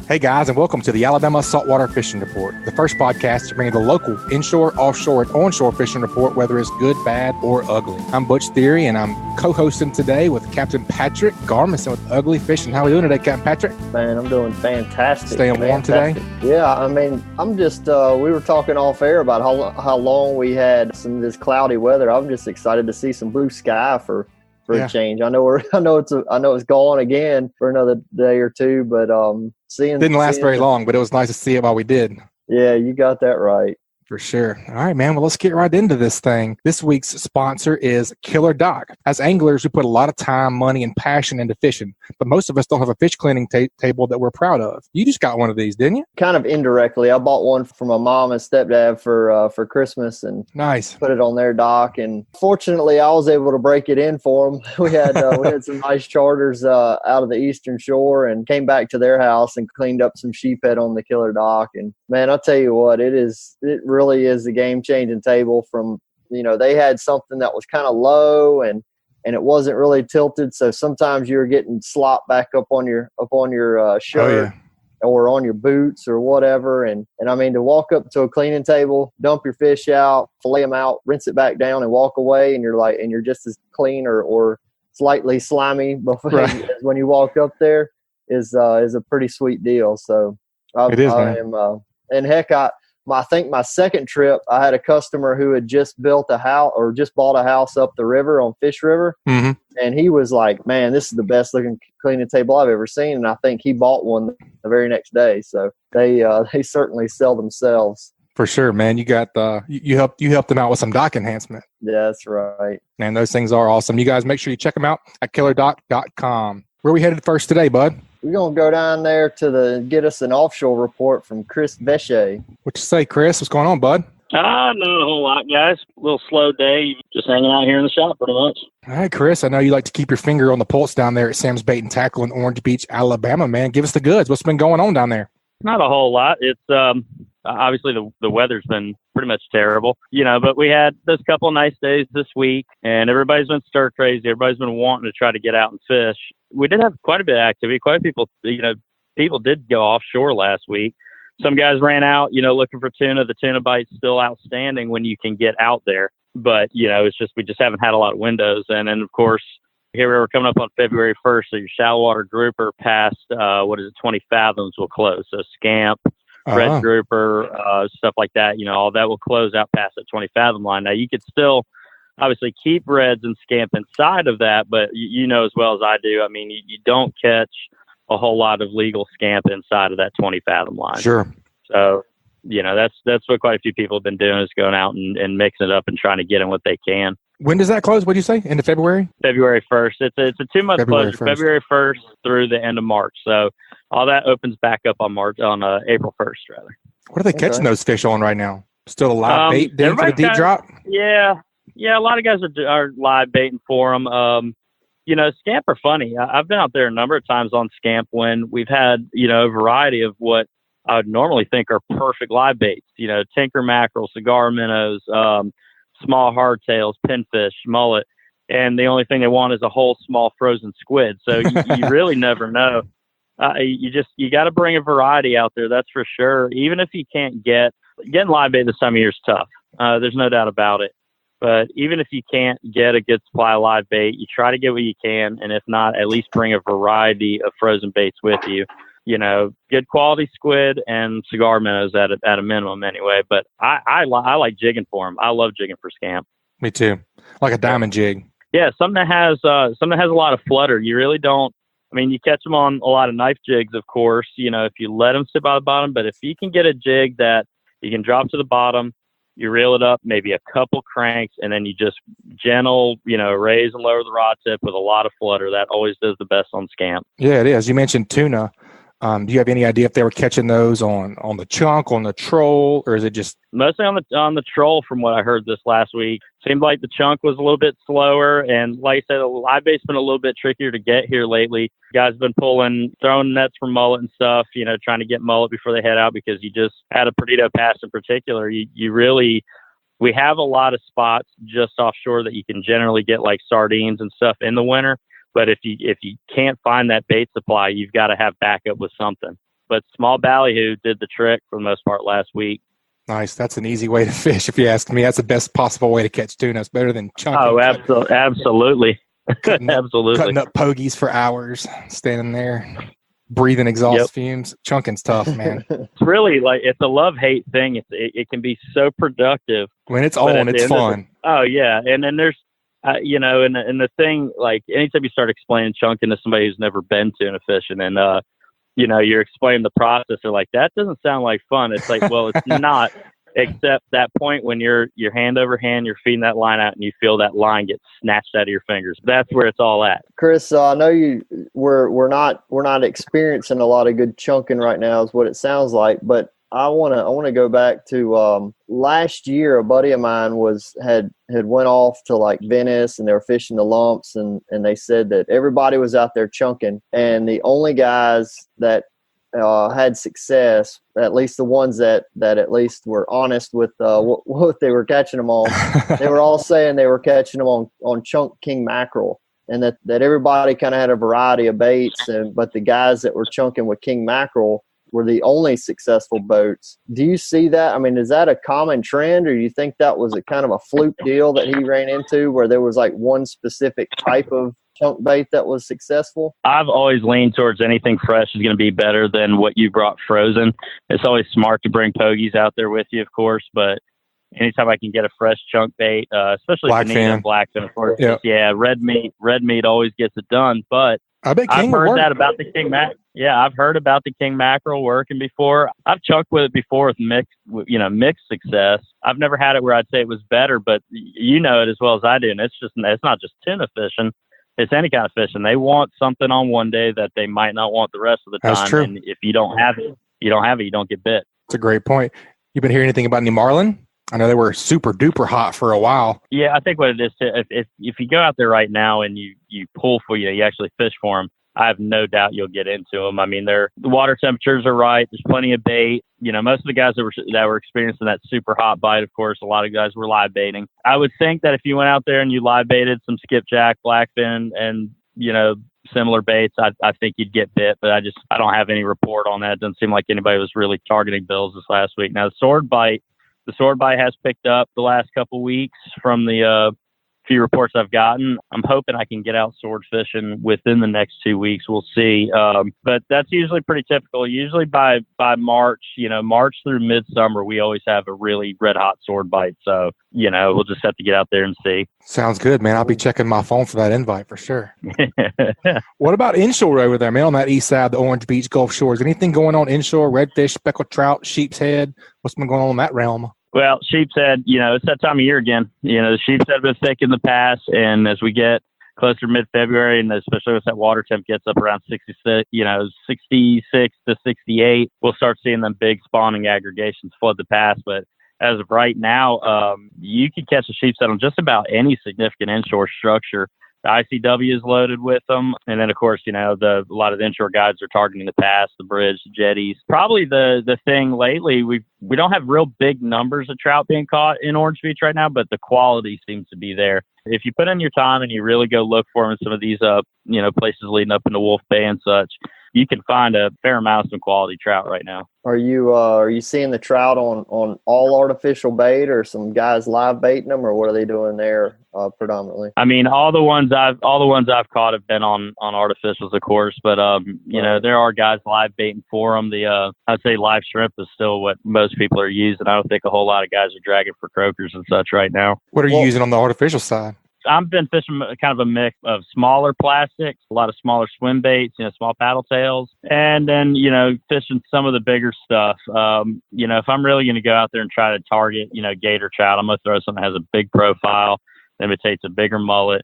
Hey guys, and welcome to the Alabama Saltwater Fishing Report, the first podcast to bring you the local inshore, offshore, and onshore fishing report, whether it's good, bad, or ugly. I'm Butch Theory, and I'm co-hosting today with Captain Patric Garmeson with Ugly Fishing. How are we doing today, Captain Patrick? Man, I'm doing fantastic. Staying warm today? Yeah, I mean, I'm just, we were talking off air about how long we had some of this cloudy weather. I'm just excited to see some blue sky for a change. I know it's gone again for another day or two, but didn't last very long, but it was nice to see it while we did. Yeah, you got that right. For sure. All right, man. Well, let's get right into this thing. This week's sponsor is KillerDock. As anglers, we put a lot of time, money, and passion into fishing, but most of us don't have a fish cleaning table that we're proud of. You just got one of these, didn't you? Kind of indirectly. I bought one for my mom and stepdad for Christmas, and nice. Put it on their dock. And fortunately, I was able to break it in for them. We had some nice charters out of the Eastern Shore, and came back to their house and cleaned up some sheephead on the KillerDock. And man, I'll tell you what, it really is a game-changing table. From, they had something that was kind of low and it wasn't really tilted, so sometimes you're getting slop back up on your shirt or on your boots or whatever. And I mean, to walk up to a cleaning table, dump your fish out, fillet them out, rinse it back down, and walk away, and you're just as clean or slightly slimy as when you walk up there is a pretty sweet deal. So it is, man. And heck, I think my second trip, I had a customer who had just built a house or just bought a house up the river on Fish River. Mm-hmm. And he was like, man, this is the best looking cleaning table I've ever seen. And I think he bought one the very next day. So they certainly sell themselves. For sure, man. You got you helped them out with some dock enhancement. Yeah, that's right. Man, those things are awesome. You guys make sure you check them out at KillerDock.com. Where are we headed first today, bud? We're going to go down there to get us an offshore report from Chris Vecsey. What you say, Chris? What's going on, bud? Not a whole lot, guys. A little slow day. Just hanging out here in the shop pretty much. All right, Chris, I know you like to keep your finger on the pulse down there at Sam's Bait and Tackle in Orange Beach, Alabama, man. Give us the goods. What's been going on down there? Not a whole lot. It's obviously the weather's been pretty much terrible, but we had those couple of nice days this week, and everybody's been stir crazy. Everybody's been wanting to try to get out and fish. We did have quite a bit of activity. Quite a few people, people did go offshore last week. Some guys ran out, looking for tuna. The tuna bite's still outstanding when you can get out there. But, it's just, we just haven't had a lot of windows. And then, of course, here we're coming up on February 1st. So your shallow water grouper past, 20 fathoms will close. So scamp, red grouper, stuff like that, all that will close out past that 20 fathom line. Now, you could still obviously keep reds and scamp inside of that, but as well as I do, I mean, you don't catch a whole lot of legal scamp inside of that 20 fathom line. Sure. So, that's what quite a few people have been doing, is going out and mixing it up and trying to get in what they can. When does that close? What did you say? End of February? February 1st. It's a 2-month closure, 1st. February 1st through the end of March. So all that opens back up on April 1st, rather. What are they catching those fish on right now? Still a live bait for the deep drop? Yeah. A lot of guys are live baiting for them. Scamp are funny. I've been out there a number of times on scamp when we've had, a variety of what I would normally think are perfect live baits. Tinker mackerel, cigar minnows, small hardtails, pinfish, mullet. And the only thing they want is a whole small frozen squid. So you really never know. You got to bring a variety out there. That's for sure. Even if you can't getting live bait this time of year is tough. There's no doubt about it. But even if you can't get a good supply of live bait, you try to get what you can. And if not, at least bring a variety of frozen baits with you. Good quality squid and cigar minnows at a minimum anyway. But I like jigging for them. I love jigging for scamp. Me too. Like a diamond jig. Yeah, something that has a lot of flutter. You really don't. I mean, you catch them on a lot of knife jigs, of course. If you let them sit by the bottom. But if you can get a jig that you can drop to the bottom, you reel it up, maybe a couple cranks, and then you just gentle, raise and lower the rod tip with a lot of flutter. That always does the best on scamp. Yeah, it is. You mentioned tuna. Do you have any idea if they were catching those on the chunk, on the troll, or is it just mostly on the troll? From what I heard this last week, seemed like the chunk was a little bit slower, and like I said, the live bait's been a little bit trickier to get here lately. Guys have been throwing nets for mullet and stuff, trying to get mullet before they head out, because you just had a Perdido Pass in particular. We have a lot of spots just offshore that you can generally get like sardines and stuff in the winter. But if you can't find that bait supply, you've got to have backup with something. but small ballyhoo did the trick for the most part last week. Nice. That's an easy way to fish, if you ask me. That's the best possible way to catch tuna. It's better than chunking. Oh, absolutely. Absolutely. Cutting up pogies for hours, standing there, breathing exhaust fumes. Chunking's tough, man. It's really it's a love-hate thing. It can be so productive. When it's on, it's fun. Oh, yeah. And then there's, and the thing, anytime you start explaining chunking to somebody who's never been tuna fishing and, you're explaining the process, they're like, that doesn't sound like fun. It's like, well, it's not, except that point when you're hand over hand, you're feeding that line out and you feel that line get snatched out of your fingers. That's where it's all at. Chris, I know we're not experiencing a lot of good chunking right now is what it sounds like, but I want to go back to last year. A buddy of mine had went off to Venice, and they were fishing the lumps, and they said that everybody was out there chunking, and the only guys that had success, at least the ones that at least were honest with what they were catching them on, they were all saying they were catching them on chunk king mackerel, and that everybody kind of had a variety of baits, but the guys that were chunking with king mackerel were the only successful boats. Do you see that? I mean, is that a common trend, or do you think that was a kind of a fluke deal that he ran into where there was one specific type of chunk bait that was successful? I've always leaned towards anything fresh is going to be better than what you brought frozen. It's always smart to bring pogies out there with you, of course, but anytime I can get a fresh chunk bait, especially blackfin, of course, yeah, red meat always gets it done, but I bet I've heard that about the king mackerel. Yeah, I've heard about the king mackerel working before. I've chunked with it before with mixed success. I've never had it where I'd say it was better, but you know it as well as I do. And it's not just tuna fishing. It's any kind of fishing. They want something on one day that they might not want the rest of the time. That's true. And if you don't have it, you don't get bit. That's a great point. You been hearing anything about any marlin? I know they were super duper hot for a while. Yeah, I think what it is, if you go out there right now and you pull for you actually fish for them, I have no doubt you'll get into them. I mean, the water temperatures are right. There's plenty of bait. Most of the guys that were experiencing that super hot bite, of course, a lot of guys were live baiting. I would think that if you went out there and you live baited some skipjack, blackfin, and similar baits, I think you'd get bit. But I don't have any report on that. It doesn't seem like anybody was really targeting bills this last week. Now the sword bite has picked up the last couple of weeks from the few reports I've gotten. I'm hoping I can get out sword fishing within the next 2 weeks. We'll see. But that's usually pretty typical. Usually by March, March through midsummer, we always have a really red hot sword bite. So, we'll just have to get out there and see. Sounds good, man. I'll be checking my phone for that invite for sure. What about inshore over there, man, on that east side, the Orange Beach, Gulf Shores? Anything going on inshore? Redfish, speckled trout, sheep's head? What's been going on in that realm? Well, sheep's head, it's that time of year again. The sheep's head have been thick in the past, and as we get closer to mid-February, and especially as that water temp gets up around 66 to 68, we'll start seeing them big spawning aggregations flood the pass. But as of right now, you can catch a sheep's head on just about any significant inshore structure. The ICW is loaded with them. And then, of course, a lot of the inshore guides are targeting the pass, the bridge, the jetties. Probably the thing lately, we don't have real big numbers of trout being caught in Orange Beach right now, but the quality seems to be there. If you put in your time and you really go look for them in some of these, places leading up into Wolf Bay and such, you can find a fair amount of some quality trout right now. Are you seeing the trout on all artificial bait, or some guys live baiting them, or what are they doing there predominantly? I mean, all the ones I've caught have been on artificials, of course, but there are guys live baiting for them. I'd say live shrimp is still what most people are using. I don't think a whole lot of guys are dragging for croakers and such right now. What are you using on the artificial side? I've been fishing kind of a mix of smaller plastics, a lot of smaller swim baits, small paddle tails, and then, fishing some of the bigger stuff. If I'm really going to go out there and try to target, gator trout, I'm going to throw something that has a big profile, imitates a bigger mullet.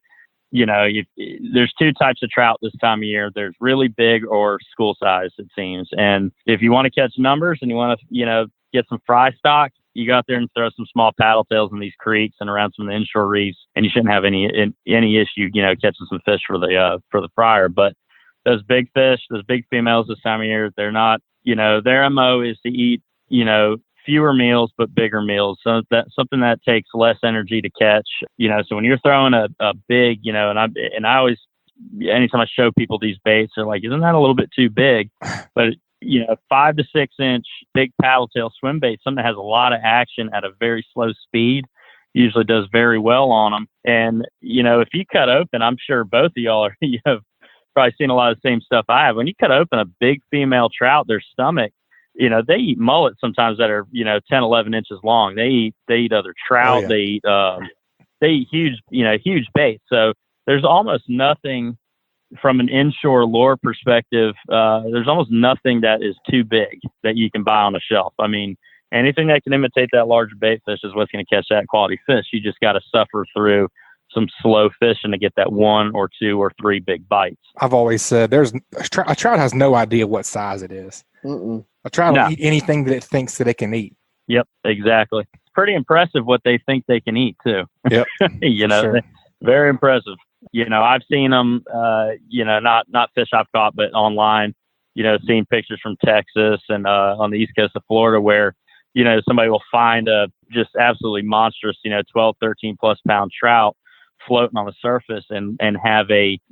There's two types of trout this time of year. There's really big or school size, it seems. And if you want to catch numbers and you want to, get some fry stock, you go out there and throw some small paddle tails in these creeks and around some of the inshore reefs, and you shouldn't have any issue, catching some fish for the fryer. But those big fish, those big females this time of year, they're not, their MO is to eat, fewer meals but bigger meals. So that's something that takes less energy to catch. So when you're throwing a big, and I always, anytime I show people these baits, they're like, isn't that a little bit too big? But a 5 to 6 inch big paddle tail swim bait, something that has a lot of action at a very slow speed, usually does very well on them. And, if you cut open, I'm sure both of y'all are, probably seen a lot of the same stuff I have. When you cut open a big female trout, their stomach, they eat mullets sometimes that are, 10, 11 inches long. They eat other trout. Oh, yeah. They eat huge bait. So there's almost nothing from an inshore lure perspective. There's almost nothing that is too big that you can buy on a shelf. I mean, anything that can imitate that large bait fish is what's going to catch that quality fish. You just got to suffer through some slow fishing to get that 1 or 2 or 3 big bites. I've always said a trout has no idea what size it is. Mm-mm. A trout will eat anything that it thinks that it can eat. Yep, exactly. It's pretty impressive what they think they can eat too. Yep. Sure. Very impressive. I've seen them, not fish I've caught, but online, seeing pictures from Texas and on the east coast of Florida where, somebody will find a just absolutely monstrous, 12, 13 plus pound trout floating on the surface and have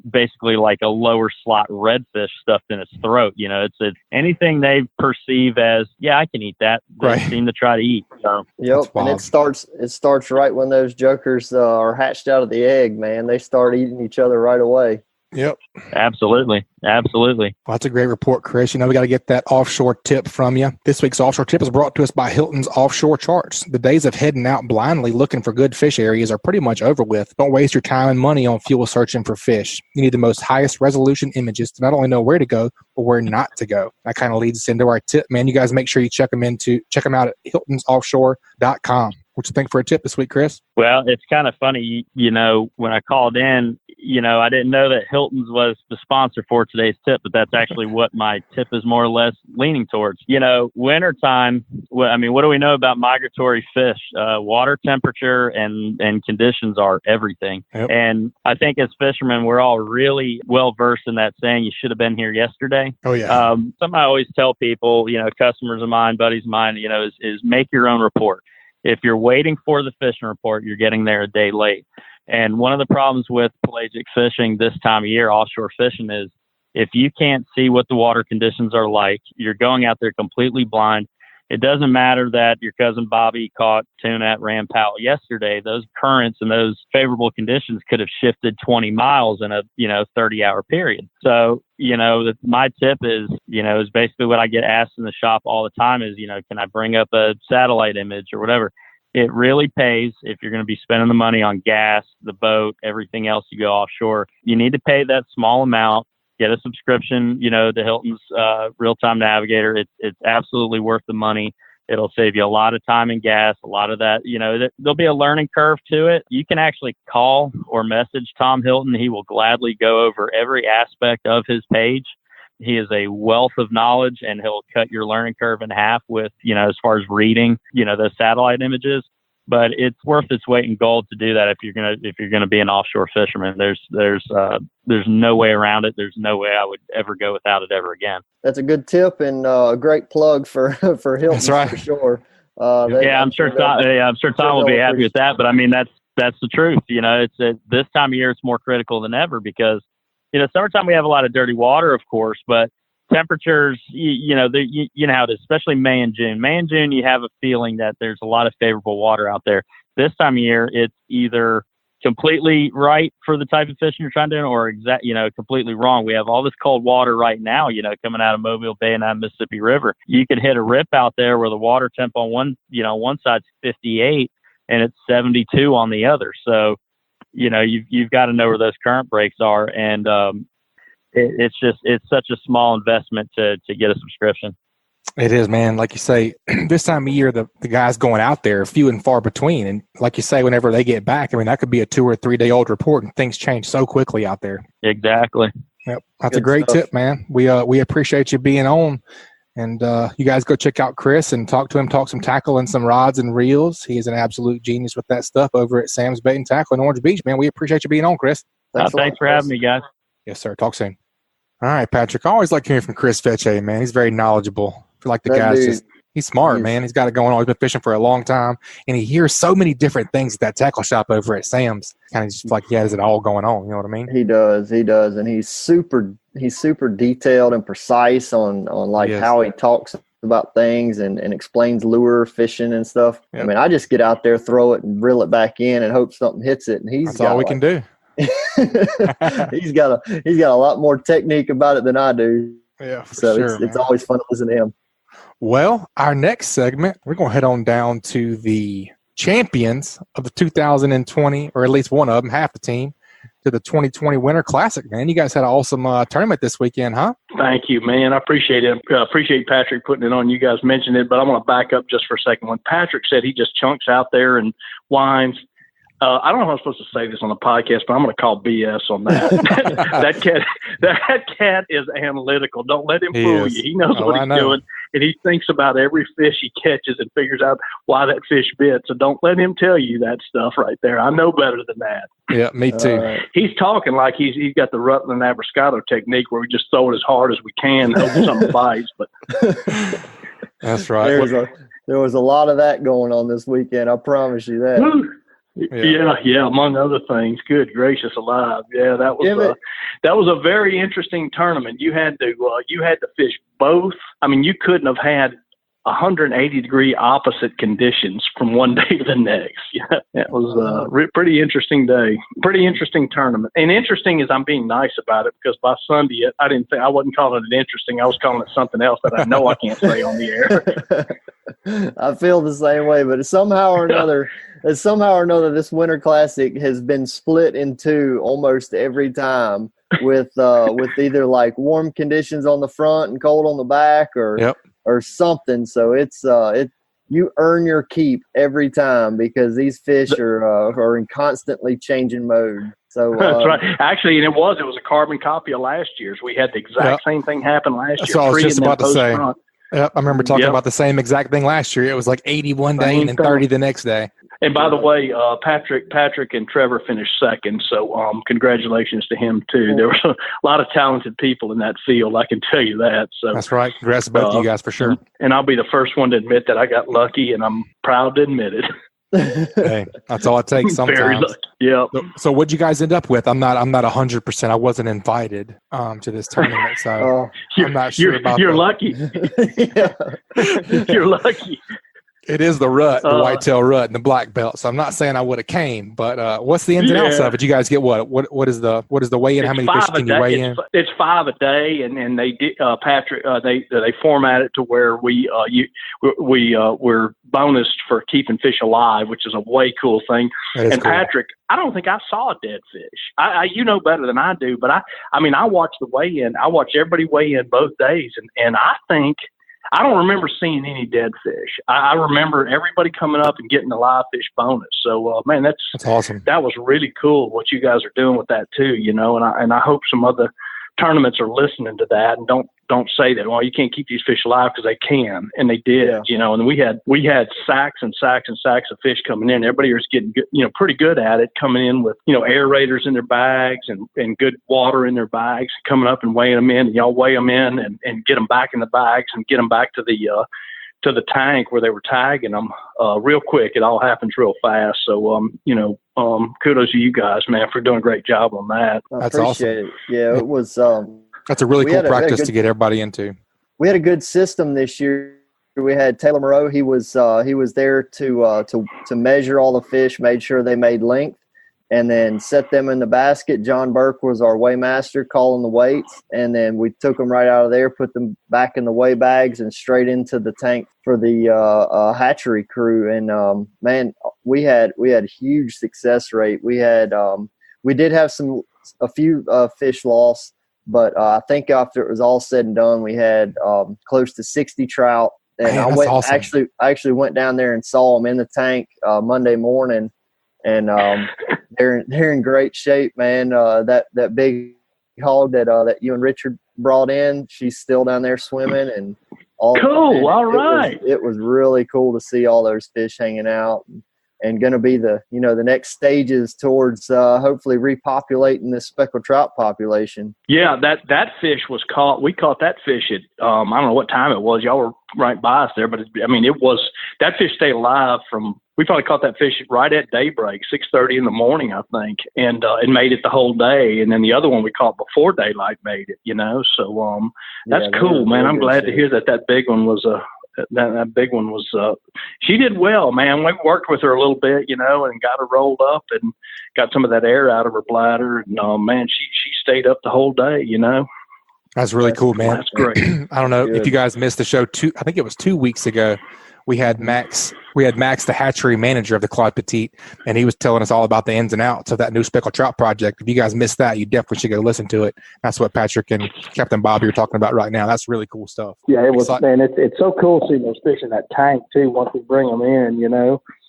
basically like a lower slot redfish stuffed in its throat. It's anything they perceive as, I can eat that. They seem to try to eat. So. Yep. And it starts right when those jokers are hatched out of the egg, man. They start eating each other right away. Yep. Absolutely. Well, that's a great report, Chris. We got to get that offshore tip from you. This week's offshore tip is brought to us by Hilton's Offshore Charts. The days of heading out blindly looking for good fish areas are pretty much over with. Don't waste your time and money on fuel searching for fish. You need the most highest resolution images to not only know where to go, but where not to go. That kind of leads us into our tip, man. You guys make sure you check them out at hiltonsoffshore.com. What you think for a tip this week, Chris? Well, it's kind of funny, when I called in, I didn't know that Hilton's was the sponsor for today's tip, but that's actually what my tip is more or less leaning towards. Wintertime, what do we know about migratory fish? Water temperature and conditions are everything. Yep. And I think as fishermen, we're all really well versed in that saying, you should have been here yesterday. Oh, yeah. Something I always tell people, customers of mine, buddies of mine, is make your own report. If you're waiting for the fishing report, you're getting there a day late. And one of the problems with pelagic fishing this time of year, offshore fishing, is if you can't see what the water conditions are like, you're going out there completely blind. It doesn't matter that your cousin Bobby caught tuna at Ram Powell yesterday. Those currents and those favorable conditions could have shifted 20 miles in a 30-hour period. So my tip is basically what I get asked in the shop all the time is can I bring up a satellite image or whatever. It really pays if you're going to be spending the money on gas, the boat, everything else you go offshore. You need to pay that small amount. Get a subscription, to Hilton's real-time navigator. It's absolutely worth the money. It'll save you a lot of time and gas, a lot of that. There'll be a learning curve to it. You can actually call or message Tom Hilton. He will gladly go over every aspect of his page. He is a wealth of knowledge, and he'll cut your learning curve in half with, as far as reading, the satellite images. But it's worth its weight in gold to do that if you're gonna be an offshore fisherman. There's no way around it. There's no way I would ever go without it ever again. That's a good tip and a great plug for Hilton. That's right. For sure. I'm sure Tom will be happy with that. But I mean, that's the truth. It's this time of year it's more critical than ever because summertime we have a lot of dirty water, of course, but temperatures, you know how it is, especially May and June. May and June, you have a feeling that there's a lot of favorable water out there. This time of year, it's either completely right for the type of fishing you're trying to do or completely wrong. We have all this cold water right now, coming out of Mobile Bay and out of Mississippi River. You could hit a rip out there where the water temp on one side's 58 and it's 72 on the other. So, you've got to know where those current breaks are. And, it's such a small investment to get a subscription. It is, man. Like you say, this time of year, the guys going out there are few and far between. And like you say, whenever they get back, I mean, that could be a 2 or 3 day old report and things change so quickly out there. Exactly. Yep. That's a great tip, man. We appreciate you being on. And you guys go check out Chris and talk to him, talk some tackle and some rods and reels. He is an absolute genius with that stuff over at Sam's Bait and Tackle in Orange Beach, man. We appreciate you being on, Chris. Thanks for having me, guys. Yes, sir. Talk soon. All right, Patrick. I always like hearing from Chris Vecsey, man. He's very knowledgeable. I feel like the guy's he's smart, man. He's got it going on. He's been fishing for a long time, and he hears so many different things at that tackle shop over at Sam's. Kind of just like he has it all going on. You know what I mean? He does, and he's super he's super detailed and precise on like how he talks about things and explains lure fishing and stuff. Yep. I mean, I just get out there, throw it and reel it back in and hope something hits it. And that's all we can do. he's got a lot more technique about it than I do. Yeah, so sure, it's always fun to listen to him. Well, our next segment, we're going to head on down to the champions of the 2020, or at least one of them, half the team, to the 2020 Winter Classic, man. You guys had an awesome tournament this weekend, huh? Thank you, man. I appreciate it. Appreciate Patrick putting it on. You guys mentioned it, but I want to back up just for a second. When Patrick said he just chunks out there and whines, I don't know if I'm supposed to say this on the podcast, but I'm going to call BS on that. that cat is analytical. Don't let him fool you. He knows what he's doing, and he thinks about every fish he catches and figures out why that fish bit. So don't let him tell you that stuff right there. I know better than that. Yeah, me too. He's talking like he's got the Rutland Abruscato technique where we just throw it as hard as we can and hope something bites. But that's right. There was a lot of that going on this weekend. I promise you that. Woo. Yeah. Among other things. Good gracious alive. Yeah, that was a very interesting tournament. You had to fish both. I mean, you couldn't have had 180-degree opposite conditions from one day to the next. Yeah, it was a pretty interesting day. Pretty interesting tournament. And interesting is I'm being nice about it because by Sunday I wasn't calling it interesting. I was calling it something else that I know I can't say on the air. I feel the same way, but somehow or another, this Winter Classic has been split in two almost every time with either like warm conditions on the front and cold on the back, or something. So it's you earn your keep every time because these fish are in constantly changing mode. So that's right. Actually, and it was a carbon copy of last year's. We had the exact same thing happen last year. That's what I was just about to say. Yep, I remember talking about the same exact thing last year. It was like 80 one day and then 30 the next day. And by the way, Patrick and Trevor finished second, so congratulations to him too. There were a lot of talented people in that field, I can tell you that. So that's right. Congrats to both of you guys for sure. And I'll be the first one to admit that I got lucky, and I'm proud to admit it. Hey, that's all it takes sometimes. Very lucky. Yeah. So what'd you guys end up with? I'm not 100%. I wasn't invited to this tournament, so I'm not sure about. You're lucky. You're lucky. It is the rut, the whitetail rut, and the black belt. So I'm not saying I would have came, but what's the ins and outs of it? You guys get what? What is the weigh in? How many fish can you weigh in? It's 5 a day, and they did Patrick. They format it to where we're bonused for keeping fish alive, which is a way cool thing. And cool. Patrick, I don't think I saw a dead fish. You know better than I do, but I mean I watched the weigh in. I watched everybody weigh in both days, and I think. I don't remember seeing any dead fish. I remember everybody coming up and getting a live fish bonus. So, man, that's awesome. That was really cool what you guys are doing with that too, and I hope some other tournaments are listening to that and don't say that, well, you can't keep these fish alive because they can, and they did, and we had sacks and sacks and sacks of fish coming in. Everybody was getting good, pretty good at it, coming in with, aerators in their bags and good water in their bags, coming up and weighing them in, and y'all weigh them in and get them back in the bags and get them back to the tank where they were tagging them real quick. It all happens real fast. So, kudos to you guys, man, for doing a great job on that. That's awesome. It. Yeah, it was. That's a really cool practice to get everybody into. We had a good system this year. We had Taylor Moreau. He was there to measure all the fish, made sure they made length, and then set them in the basket. John Burke was our weighmaster, calling the weights, and then we took them right out of there, put them back in the weigh bags, and straight into the tank for the hatchery crew. And man, we had a huge success rate. We did have a few fish lost. But I think after it was all said and done, we had close to 60 trout. And man, I actually went down there and saw them in the tank Monday morning, and they're in great shape, man. That big hog that you and Richard brought in, she's still down there swimming, and all cool. All right, it was really cool to see all those fish hanging out. And going to be the next stages towards hopefully repopulating this speckled trout population. Yeah, that fish was caught. We caught that fish at I don't know what time it was. Y'all were right by us there, but that fish stayed alive from we probably caught that fish right at daybreak, 6:30 in the morning, I think, and made it the whole day. And then the other one we caught before daylight made it, So that's cool, man. I'm glad to hear that big one was that big one was. She did well, man. We worked with her a little bit, and got her rolled up and got some of that air out of her bladder. And man, she stayed up the whole day, That's really cool, man. That's great. I don't know if you guys missed the show. I think it was 2 weeks ago. We had Max, the hatchery manager of the Claude Petite, and he was telling us all about the ins and outs of that new speckled trout project. If you guys missed that, you definitely should go listen to it. That's what Patric and Captain Bobby are talking about right now. That's really cool stuff. Yeah, it was, man. It's so cool seeing those fish in that tank too. Once we bring them in,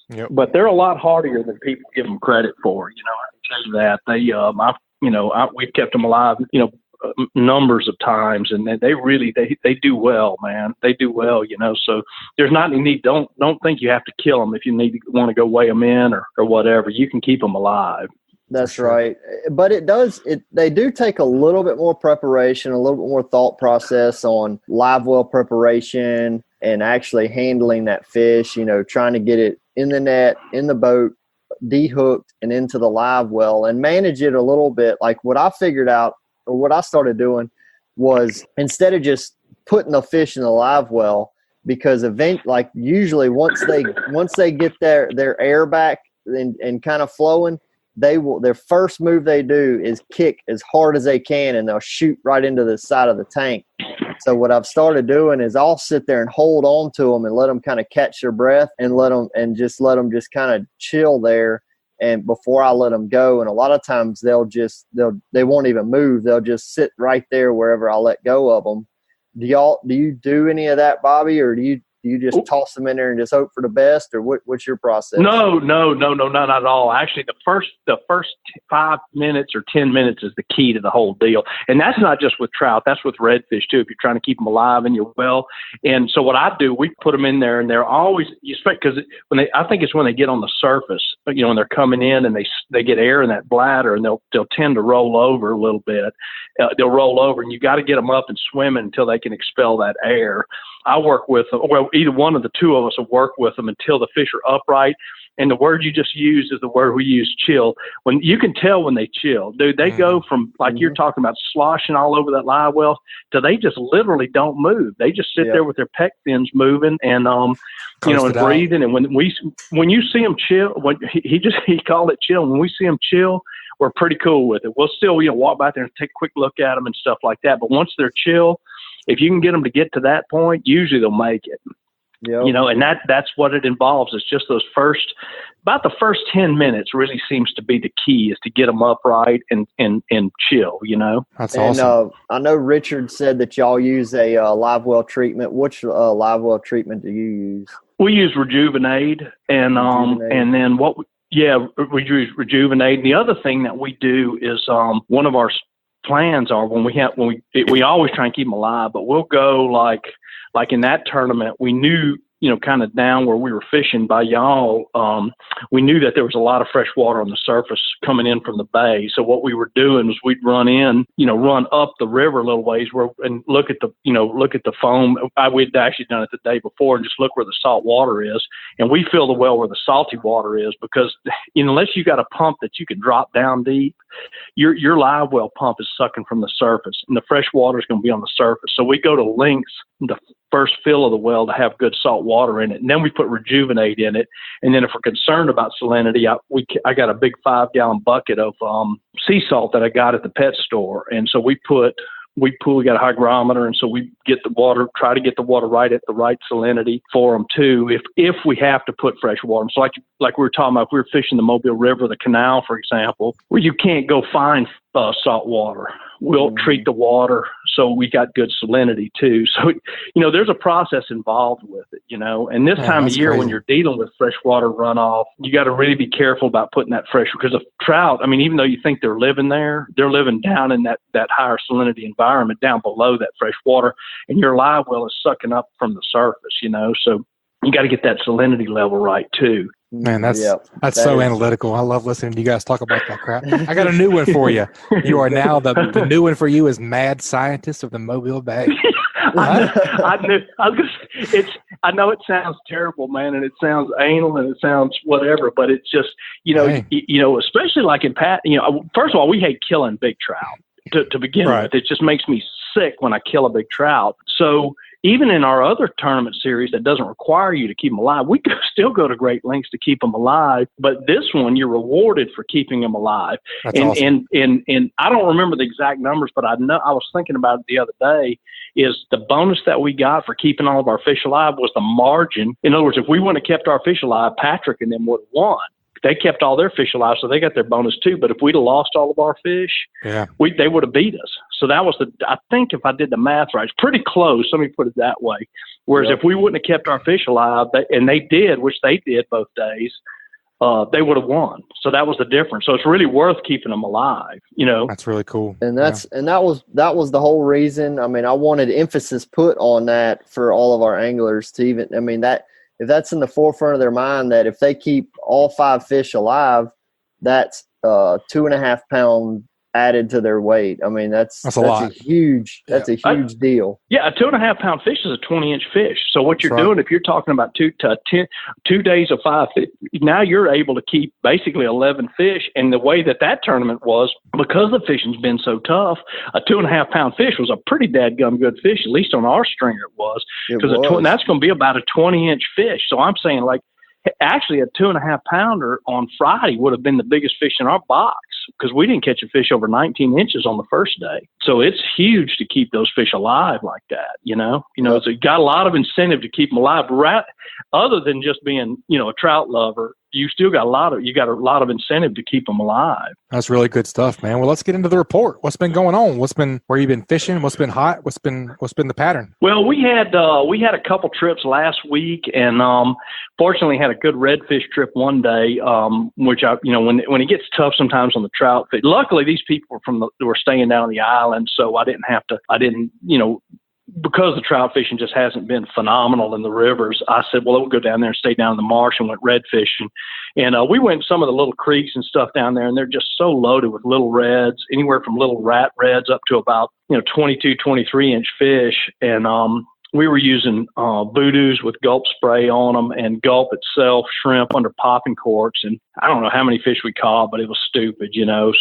Yep. But they're a lot hardier than people give them credit for. I can tell you that we've kept them alive, numbers of times, and they really they do well, man. They do well, so there's not any need. Don't think you have to kill them if you want to go weigh them in or whatever. You can keep them alive. That's right. But they do take a little bit more preparation, a little bit more thought process on live well preparation and actually handling that fish, trying to get it in the net, in the boat, dehooked and into the live well, and manage it a little bit. Like what I figured out, or what I started doing, was instead of just putting the fish in the live well, because usually once they get their air back and kind of flowing, their first move they do is kick as hard as they can, and they'll shoot right into the side of the tank. So what I've started doing is I'll sit there and hold on to them and let them kind of catch their breath and let them just kind of chill there. And before I let them go, and a lot of times they won't even move. They'll just sit right there wherever I let go of them. Do you do any of that, Bobby, or do you just toss them in there and just hope for the best, or what's your process? No, not at all. Actually, the first 5 minutes or 10 minutes is the key to the whole deal. And that's not just with trout. That's with redfish too, if you're trying to keep them alive in your well. And so what I do, we put them in there, and they're always, because I think it's when they get on the surface, when they're coming in and they get air in that bladder, and they'll tend to roll over a little bit. They'll roll over, and you got to get them up and swimming until they can expel that air. I work with them. Well, either one of the two of us will work with them until the fish are upright. And the word you just used is the word we use, chill. When you can tell when they chill, dude, they go from you're talking about sloshing all over that live well to they just literally don't move. They just sit there with their pec fins moving and and breathing. And when you see them chill, he called it chill. When we see them chill, we're pretty cool with it. We'll still walk back there and take a quick look at them and stuff like that. But once they're chill, if you can get them to get to that point, usually they'll make it. Yep. And that's what it involves. It's just about the first 10 minutes really seems to be the key, is to get them upright and chill, That's awesome. I know Richard said that y'all use a live well treatment. Which live well treatment do you use? We use Rejuvenate, and then we use Rejuvenate. And the other thing that we do is one of our plans are when we always try and keep them alive, but we'll go like in that tournament, we knew, kind of down where we were fishing by y'all, we knew that there was a lot of fresh water on the surface coming in from the bay. So what we were doing was we'd run up the river a little ways and look at the foam. We'd actually done it the day before and just look where the salt water is. And we fill the well where the salty water is, because unless you got a pump that you can drop down deep, your live well pump is sucking from the surface, and the fresh water is going to be on the surface. So we go to lengths, the first fill of the well, to have good salt water in it, and then we put Rejuvenate in it. And then if we're concerned about salinity, I got a big 5-gallon bucket of sea salt that I got at the pet store, and so we got a hygrometer, and so we try to get the water right at the right salinity for them too, if we have to put fresh water. So like we were talking about, if we were fishing the Mobile River, the canal, for example, where you can't go find salt water, we'll treat the water so we got good salinity too. So, there's a process involved with it, and this time of year, when you're dealing with freshwater runoff, you got to really be careful about putting that fresh, because of trout, even though you think they're living there, they're living down in that higher salinity environment down below that fresh water, and your live well is sucking up from the surface, so you got to get that salinity level right too. Man, that's so analytical. I love listening to you guys talk about that crap. I got a new one for you. You are now the new one for you is mad scientist of the Mobile Bay. I know it sounds terrible, man, and it sounds anal and it sounds whatever, but it's just, especially like in first of all, we hate killing big trout to begin with. It just makes me sick when I kill a big trout. So even in our other tournament series that doesn't require you to keep them alive, we still go to great lengths to keep them alive. But this one, you're rewarded for keeping them alive. That's awesome. And I don't remember the exact numbers, but I know I was thinking about it the other day. Is the bonus that we got for keeping all of our fish alive was the margin. In other words, if we wouldn't have kept our fish alive, Patric and them would have won. They kept all their fish alive, so they got their bonus too. But if we'd have lost all of our fish, they would have beat us. So that was I think if I did the math right, it's pretty close. Let me put it that way. Whereas if we wouldn't have kept our fish alive, and they did, which they did both days, they would have won. So that was the difference. So it's really worth keeping them alive. That's really cool. And that was the whole reason. I mean, I wanted emphasis put on that for all of our anglers to even. I mean that. If that's in the forefront of their mind, that if they keep all 5 fish alive, that's 2.5 pound added to their weight. I mean, that's a huge deal. Yeah, a 2.5 pound fish is a 20-inch fish. So what you're doing, if you're talking about 2 days of 5 fish, now you're able to keep basically 11 fish. And the way that tournament was, because the fishing's been so tough, a 2.5 pound fish was a pretty dadgum good fish, at least on our stringer it was. Because that's going to be about a 20-inch fish. So I'm saying, like, actually a 2.5 pounder on Friday would have been the biggest fish in our box because we didn't catch a fish over 19 inches on the first day. So it's huge to keep those fish alive like that. So you got a lot of incentive to keep them alive, other than just being, a trout lover. You still got a lot of incentive to keep them alive. That's really good stuff, man. Well, let's get into the report. What's been going on? Where you been fishing? What's been hot? What's been the pattern? Well, we had a couple trips last week, and fortunately had a good redfish trip one day. Which when it gets tough sometimes on the trout fish. Luckily, these people were staying down on the island, so I didn't because the trout fishing just hasn't been phenomenal in the rivers. I said, well, we'll go down there and stay down in the marsh, and went red fishing. And we went some of the little creeks and stuff down there, and they're just so loaded with little reds, anywhere from little rat reds up to about 22, 23-inch fish. And we were using voodoos with gulp spray on them, and gulp itself, shrimp under popping corks. And I don't know how many fish we caught, but it was stupid,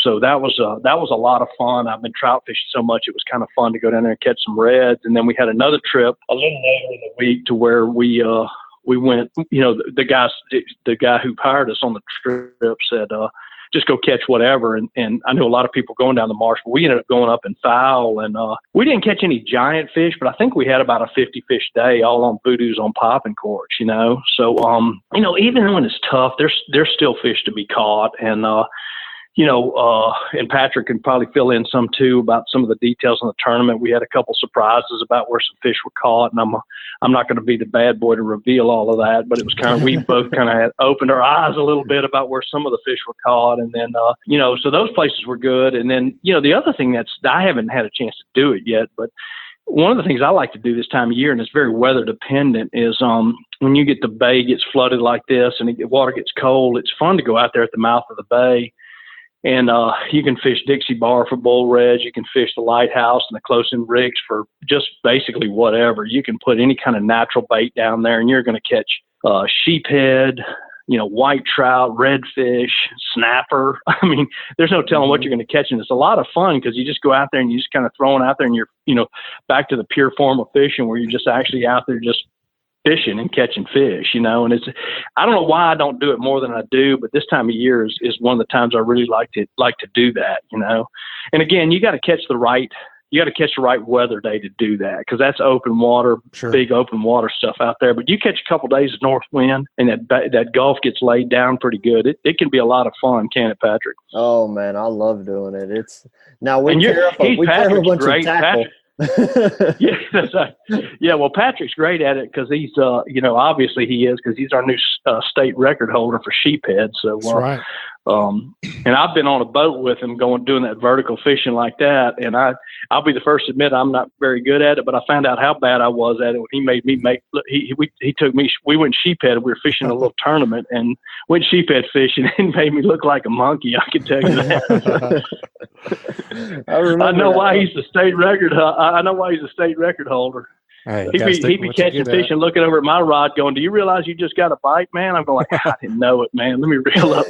So that was a lot of fun. I've been trout fishing so much, it was kind of fun to go down there and catch some reds. And then we had another trip a little later in the week to where we went. The guy who hired us on the trip said, just go catch whatever. And I knew a lot of people going down the marsh, but we ended up going up in foul, and we didn't catch any giant fish, but I think we had about a 50 fish day, all on voodoos on popping corks, So, even when it's tough, there's still fish to be caught. And, and Patric can probably fill in some too about some of the details on the tournament. We had a couple surprises about where some fish were caught, and I'm not going to be the bad boy to reveal all of that, but it was we both kind of had opened our eyes a little bit about where some of the fish were caught. And then, so those places were good. And then, the other thing I haven't had a chance to do it yet, but one of the things I like to do this time of year, and it's very weather dependent, is when you get the bay gets flooded like this and the water gets cold, it's fun to go out there at the mouth of the bay. And you can fish Dixie Bar for bull reds. You can fish the lighthouse and the close-in rigs for just basically whatever. You can put any kind of natural bait down there, and you're going to catch sheephead, white trout, redfish, snapper. I mean, there's no telling what you're going to catch. And it's a lot of fun because you just go out there and you just kind of throw it out there, and you're, back to the pure form of fishing where you're just actually out there just fishing and catching fish, and I don't know why I don't do it more than I do, but this time of year is one of the times I really like to do that, and again, you got to catch the right weather day to do that, because that's open water, big open water stuff out there. But you catch a couple days of north wind and that Gulf gets laid down pretty good. It can be a lot lot, can it, Patric? Oh man, I love doing it. We tear up a bunch of tackle. Patric. Yeah, that's right. Yeah, well, Patric's great at it because he's, obviously he is, because he's our new state record holder for sheephead. So, that's right. And I've been on a boat with him doing that vertical fishing like that. And I'll be the first to admit I'm not very good at it, but I found out how bad I was at it when he made me he took me, we went sheephead. We were fishing a little tournament and went sheephead fishing and made me look like a monkey. I can tell you that. I know why he's the state record. I know why he's a state record holder. Hey, he'd be catching fish and looking over at my rod going, "Do you realize you just got a bite, man?" I'm going like, "I didn't know it, man. Let me reel up."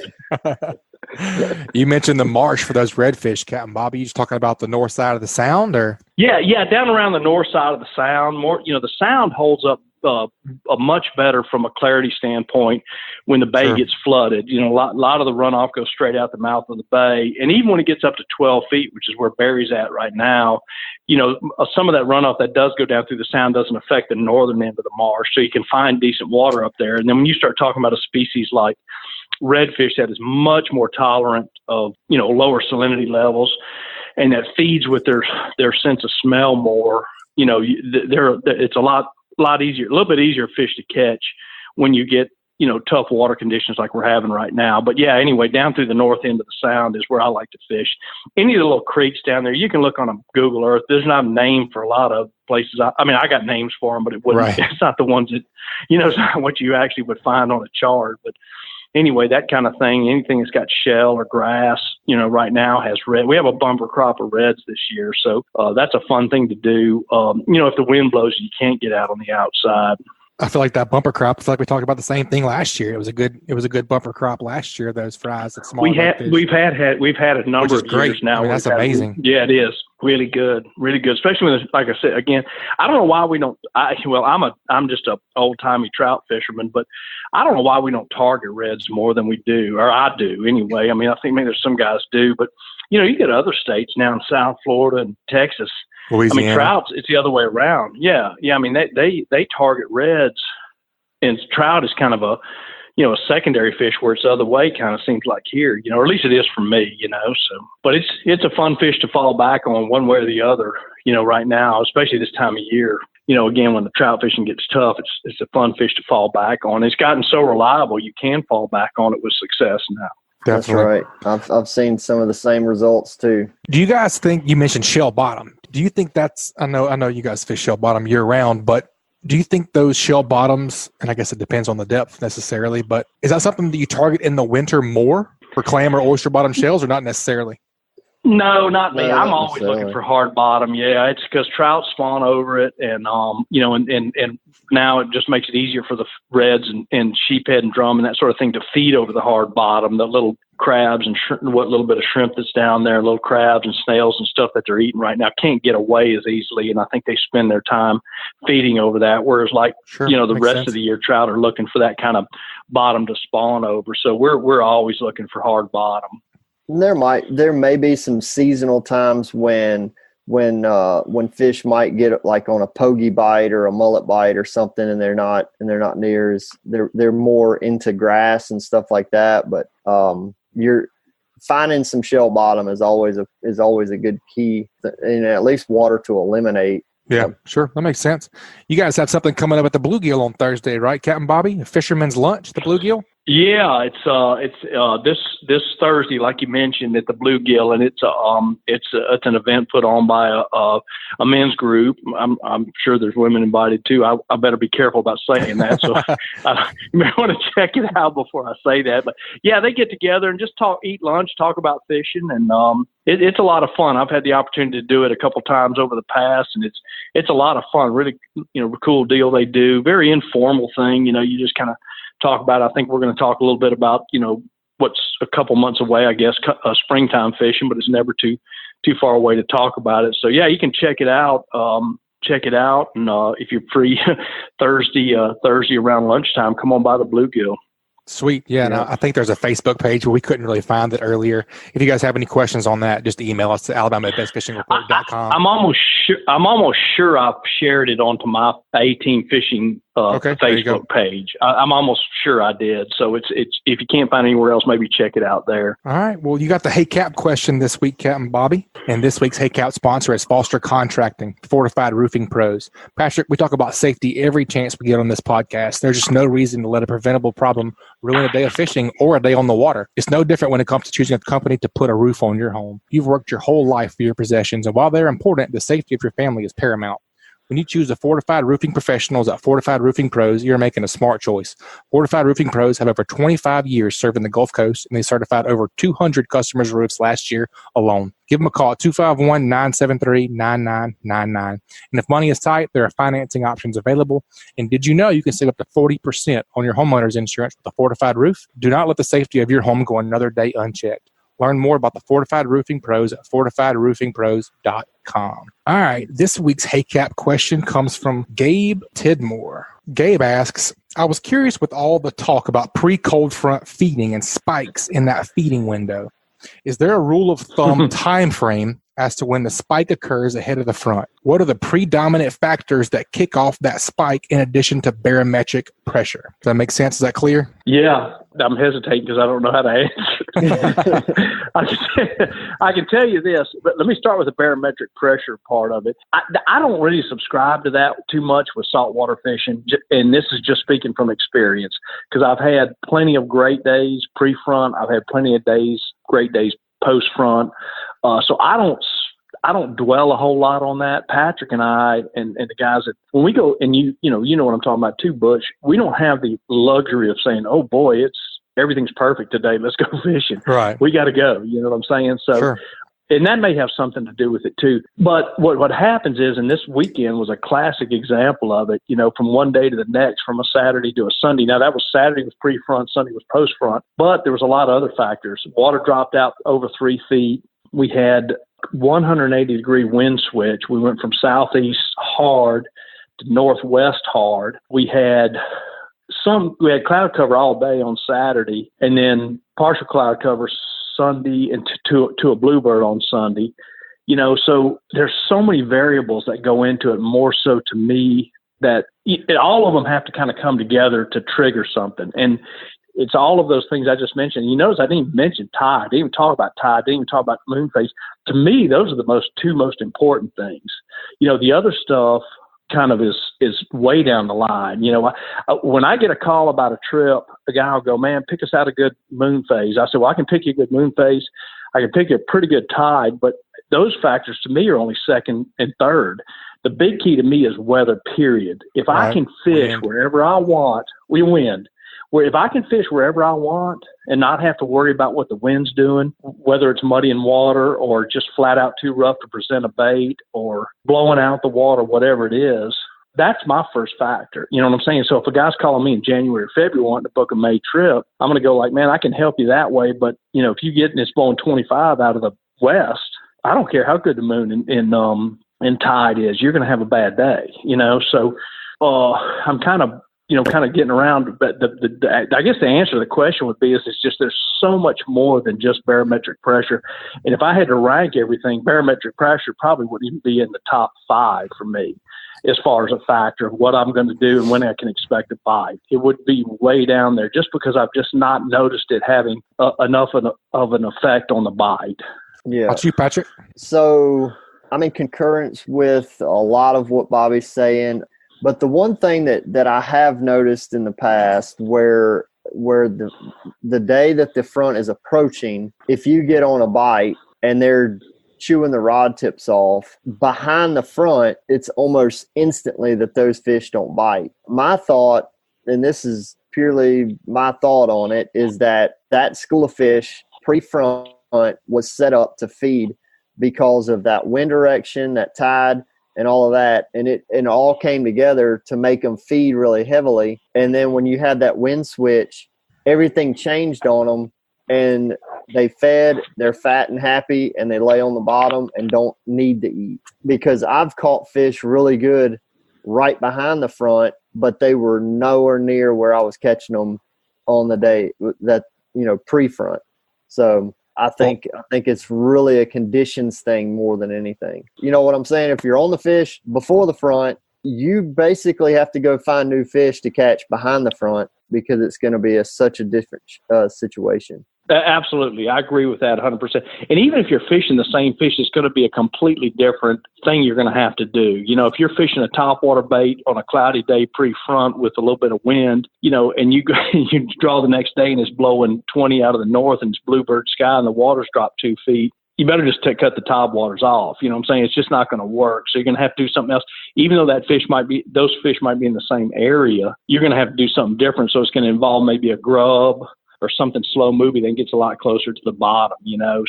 You mentioned the marsh for those redfish, Captain Bobby. You just talking about the north side of the sound, or? Yeah, down around the north side of the sound. More, the sound holds up a much better from a clarity standpoint when the bay gets flooded. A lot of the runoff goes straight out the mouth of the bay, and even when it gets up to 12 feet, which is where Barry's at right now, some of that runoff that does go down through the sound doesn't affect the northern end of the marsh, so you can find decent water up there. And then when you start talking about a species like redfish that is much more tolerant of lower salinity levels, and that feeds with their sense of smell more, it's a lot easier, a little bit easier fish to catch when you get, tough water conditions like we're having right now. But yeah, anyway, down through the north end of the sound is where I like to fish. Any of the little creeks down there, you can look on a Google Earth. There's not a name for a lot of places. I mean, I got names for them, but it's not the ones that, it's not what you actually would find on a chart. But anyway, that kind of thing, anything that's got shell or grass, right now has red. We have a bumper crop of reds this year. So that's a fun thing to do. If the wind blows, you can't get out on the outside. I feel like that bumper crop. I feel like we talked about the same thing last year. It was a good bumper crop last year. Those fries, that small. We've had a number of years now. I mean, that's amazing. Yeah, it is really good, especially when, like I said, again, I don't know why we don't. I'm just a old timey trout fisherman, but I don't know why we don't target reds more than we do, or I do anyway. I mean, I think maybe there's some guys do, but you get other states now in South Florida and Texas. Louisiana. I mean, trouts, it's the other way around. Yeah. I mean, they target reds, and trout is kind of a secondary fish where it's the other way, kind of seems like here, or at least it is for me, so, but it's a fun fish to fall back on one way or the other, right now, especially this time of year. Again, when the trout fishing gets tough, it's a fun fish to fall back on. It's gotten so reliable, you can fall back on it with success now. Definitely. That's right. I've seen some of the same results too. Do you guys think, you mentioned shell bottom? Do you think that's, I know you guys fish shell bottom year round, but do you think those shell bottoms, and I guess it depends on the depth necessarily, but is that something that you target in the winter more for clam or oyster bottom shells, or not necessarily? No, not me. I'm always looking for hard bottom. Yeah, it's because trout spawn over it, and and now it just makes it easier for the reds and sheephead and drum and that sort of thing to feed over the hard bottom. The little crabs and what little bit of shrimp that's down there, little crabs and snails and stuff that they're eating right now can't get away as easily, and I think they spend their time feeding over that. Whereas, like the rest of the year, trout are looking for that kind of bottom to spawn over. So we're always looking for hard bottom. There may be some seasonal times when fish might get like on a pogey bite or a mullet bite or something, and they're not near as they're more into grass and stuff like that. But you're finding some shell bottom is always a good key, and at least water to eliminate. Yeah, sure. That makes sense. You guys have something coming up at the Bluegill on Thursday, right, Captain Bobby? A fisherman's lunch, the Bluegill? Yeah, it's this Thursday, like you mentioned, at the Bluegill, and it's an event put on by a men's group. I'm sure there's women invited too. I better be careful about saying that, so you may want to check it out before I say that. But yeah, they get together and just eat lunch, talk about fishing, and it's a lot of fun. I've had the opportunity to do it a couple times over the past, and it's a lot of fun. Really, cool deal they do. Very informal thing. You just kind of talk about. I think we're going to talk a little bit about what's a couple months away, I guess, springtime fishing, but it's never too far away to talk about it. So yeah, you can check it out. And if you're free Thursday around lunchtime, come on by the Bluegill. Sweet. Yeah. And I think there's a Facebook page, but we couldn't really find it earlier. If you guys have any questions on that, just email us to alabama@bestfishingreport.com. I'm almost sure I've shared it onto my A-Team Fishing Facebook page. I'm almost sure I did. So it's if you can't find anywhere else, maybe check it out there. All right. Well, you got the Hey Cap question this week, Captain Bobby. And this week's Hey Cap sponsor is Foster Contracting, Fortified Roofing Pros. Patrick, we talk about safety every chance we get on this podcast. There's just no reason to let a preventable problem ruin a day of fishing or a day on the water. It's no different when it comes to choosing a company to put a roof on your home. You've worked your whole life for your possessions, and while they're important, the safety of your family is paramount. When you choose the Fortified Roofing Professionals at Fortified Roofing Pros, you're making a smart choice. Fortified Roofing Pros have over 25 years serving the Gulf Coast, and they certified over 200 customers' roofs last year alone. Give them a call at 251-973-9999. And if money is tight, there are financing options available. And did you know you can save up to 40% on your homeowner's insurance with a fortified roof? Do not let the safety of your home go another day unchecked. Learn more about the Fortified Roofing Pros at fortifiedroofingpros.com. All right, this week's Hey Cap question comes from Gabe Tidmore. Gabe asks, I was curious with all the talk about pre-cold front feeding and spikes in that feeding window. Is there a rule of thumb time frame as to when the spike occurs ahead of the front? What are the predominant factors that kick off that spike in addition to barometric pressure? Does that make sense? Is that clear? Yeah, I'm hesitating because I don't know how to answer. I can tell you this, but let me start with the barometric pressure part of it. I don't really subscribe to that too much with saltwater fishing, and this is just speaking from experience, because I've had plenty of great days pre-front. I've had plenty of great days post-front. So I don't dwell a whole lot on that. Patrick and I and the guys that when we go, and you know what I'm talking about too, Butch, we don't have the luxury of saying, oh boy, everything's perfect today. Let's go fishing. Right. We got to go. You know what I'm saying? So, sure. And that may have something to do with it too. But what happens is, and this weekend was a classic example of it, from one day to the next, from a Saturday to a Sunday. Now that was Saturday was pre-front, Sunday was post-front, but there was a lot of other factors. Water dropped out over 3 feet. We had 180-degree wind switch. We went from southeast hard to northwest hard. We had cloud cover all day on Saturday, and then partial cloud cover Sunday and to a bluebird on Sunday. So there's so many variables that go into it, more so to me that all of them have to kind of come together to trigger something. And it's all of those things I just mentioned. You notice I didn't even mention tide. I didn't even talk about tide. I didn't even talk about moon phase. To me, those are the two most important things. The other stuff kind of is way down the line. When I get a call about a trip, a guy will go, man, pick us out a good moon phase. I said, well, I can pick you a good moon phase. I can pick you a pretty good tide, but those factors to me are only second and third. The big key to me is weather, period. If I can fish wherever I want, we win. Where if I can fish wherever I want and not have to worry about what the wind's doing, whether it's muddy in water or just flat out too rough to present a bait or blowing out the water, whatever it is, that's my first factor. You know what I'm saying? So if a guy's calling me in January or February wanting to book a May trip, I'm going to go like, man, I can help you that way. But, if you get and it's blowing 25 out of the west, I don't care how good the moon and tide is, you're going to have a bad day, So I'm kind of getting around, but I guess the answer to the question would be it's just there's so much more than just barometric pressure. And if I had to rank everything, barometric pressure probably wouldn't even be in the top 5 for me as far as a factor of what I'm going to do and when I can expect a bite. It would be way down there just because I've just not noticed it having enough of an effect on the bite. Yeah. What's you, Patrick? So I'm in concurrence with a lot of what Bobby's saying. But the one thing that I have noticed in the past where the day that the front is approaching, if you get on a bite and they're chewing the rod tips off, behind the front, it's almost instantly that those fish don't bite. My thought, and this is purely my thought on it, is that school of fish pre-front was set up to feed because of that wind direction, that tide, and all of that, and it all came together to make them feed really heavily. And then when you had that wind switch, everything changed on them, and they fed, they're fat and happy, and they lay on the bottom and don't need to eat. Because I've caught fish really good right behind the front, but they were nowhere near where I was catching them on the day that, pre-front. So I think it's really a conditions thing more than anything. You know what I'm saying? If you're on the fish before the front, you basically have to go find new fish to catch behind the front because it's going to be such a different situation. Absolutely. I agree with that 100%. And even if you're fishing the same fish, it's going to be a completely different thing you're going to have to do. If you're fishing a topwater bait on a cloudy day pre-front with a little bit of wind, and you you draw the next day and it's blowing 20 out of the north and it's bluebird sky and the water's dropped 2 feet, you better just cut the topwaters off. You know what I'm saying? It's just not going to work. So you're going to have to do something else. Even though those fish might be in the same area, you're going to have to do something different. So it's going to involve maybe a grub or something slow moving that gets a lot closer to the bottom,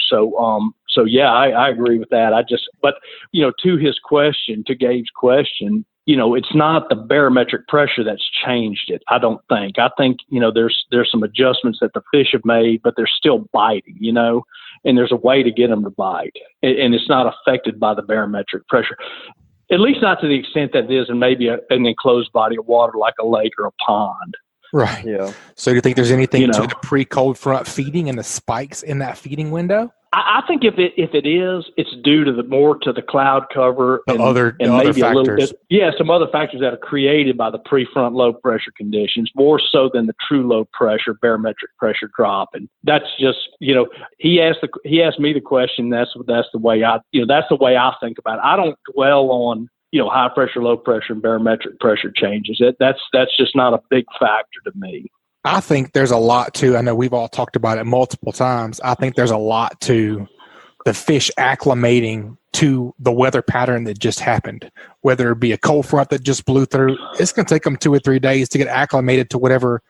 So yeah, I agree with that. But to Gabe's question, it's not the barometric pressure that's changed it. I don't think. I think, there's some adjustments that the fish have made, but they're still biting, and there's a way to get them to bite, and it's not affected by the barometric pressure, at least not to the extent that it is in maybe an enclosed body of water like a lake or a pond. Right. Yeah. So do you think there's anything to the pre-cold front feeding and the spikes in that feeding window? I think if it is, it's due to the cloud cover and other factors. A little bit, some other factors that are created by the pre-front low pressure conditions, more so than the true low pressure barometric pressure drop. And that's just, he asked me the question. That's the way I think about it. I don't dwell on high pressure, low pressure, and barometric pressure changes. That's just not a big factor to me. I think there's a lot to, I know we've all talked about it multiple times. I think there's a lot to the fish acclimating to the weather pattern that just happened, whether it be a cold front that just blew through. It's going to take them 2 or 3 days to get acclimated to whatever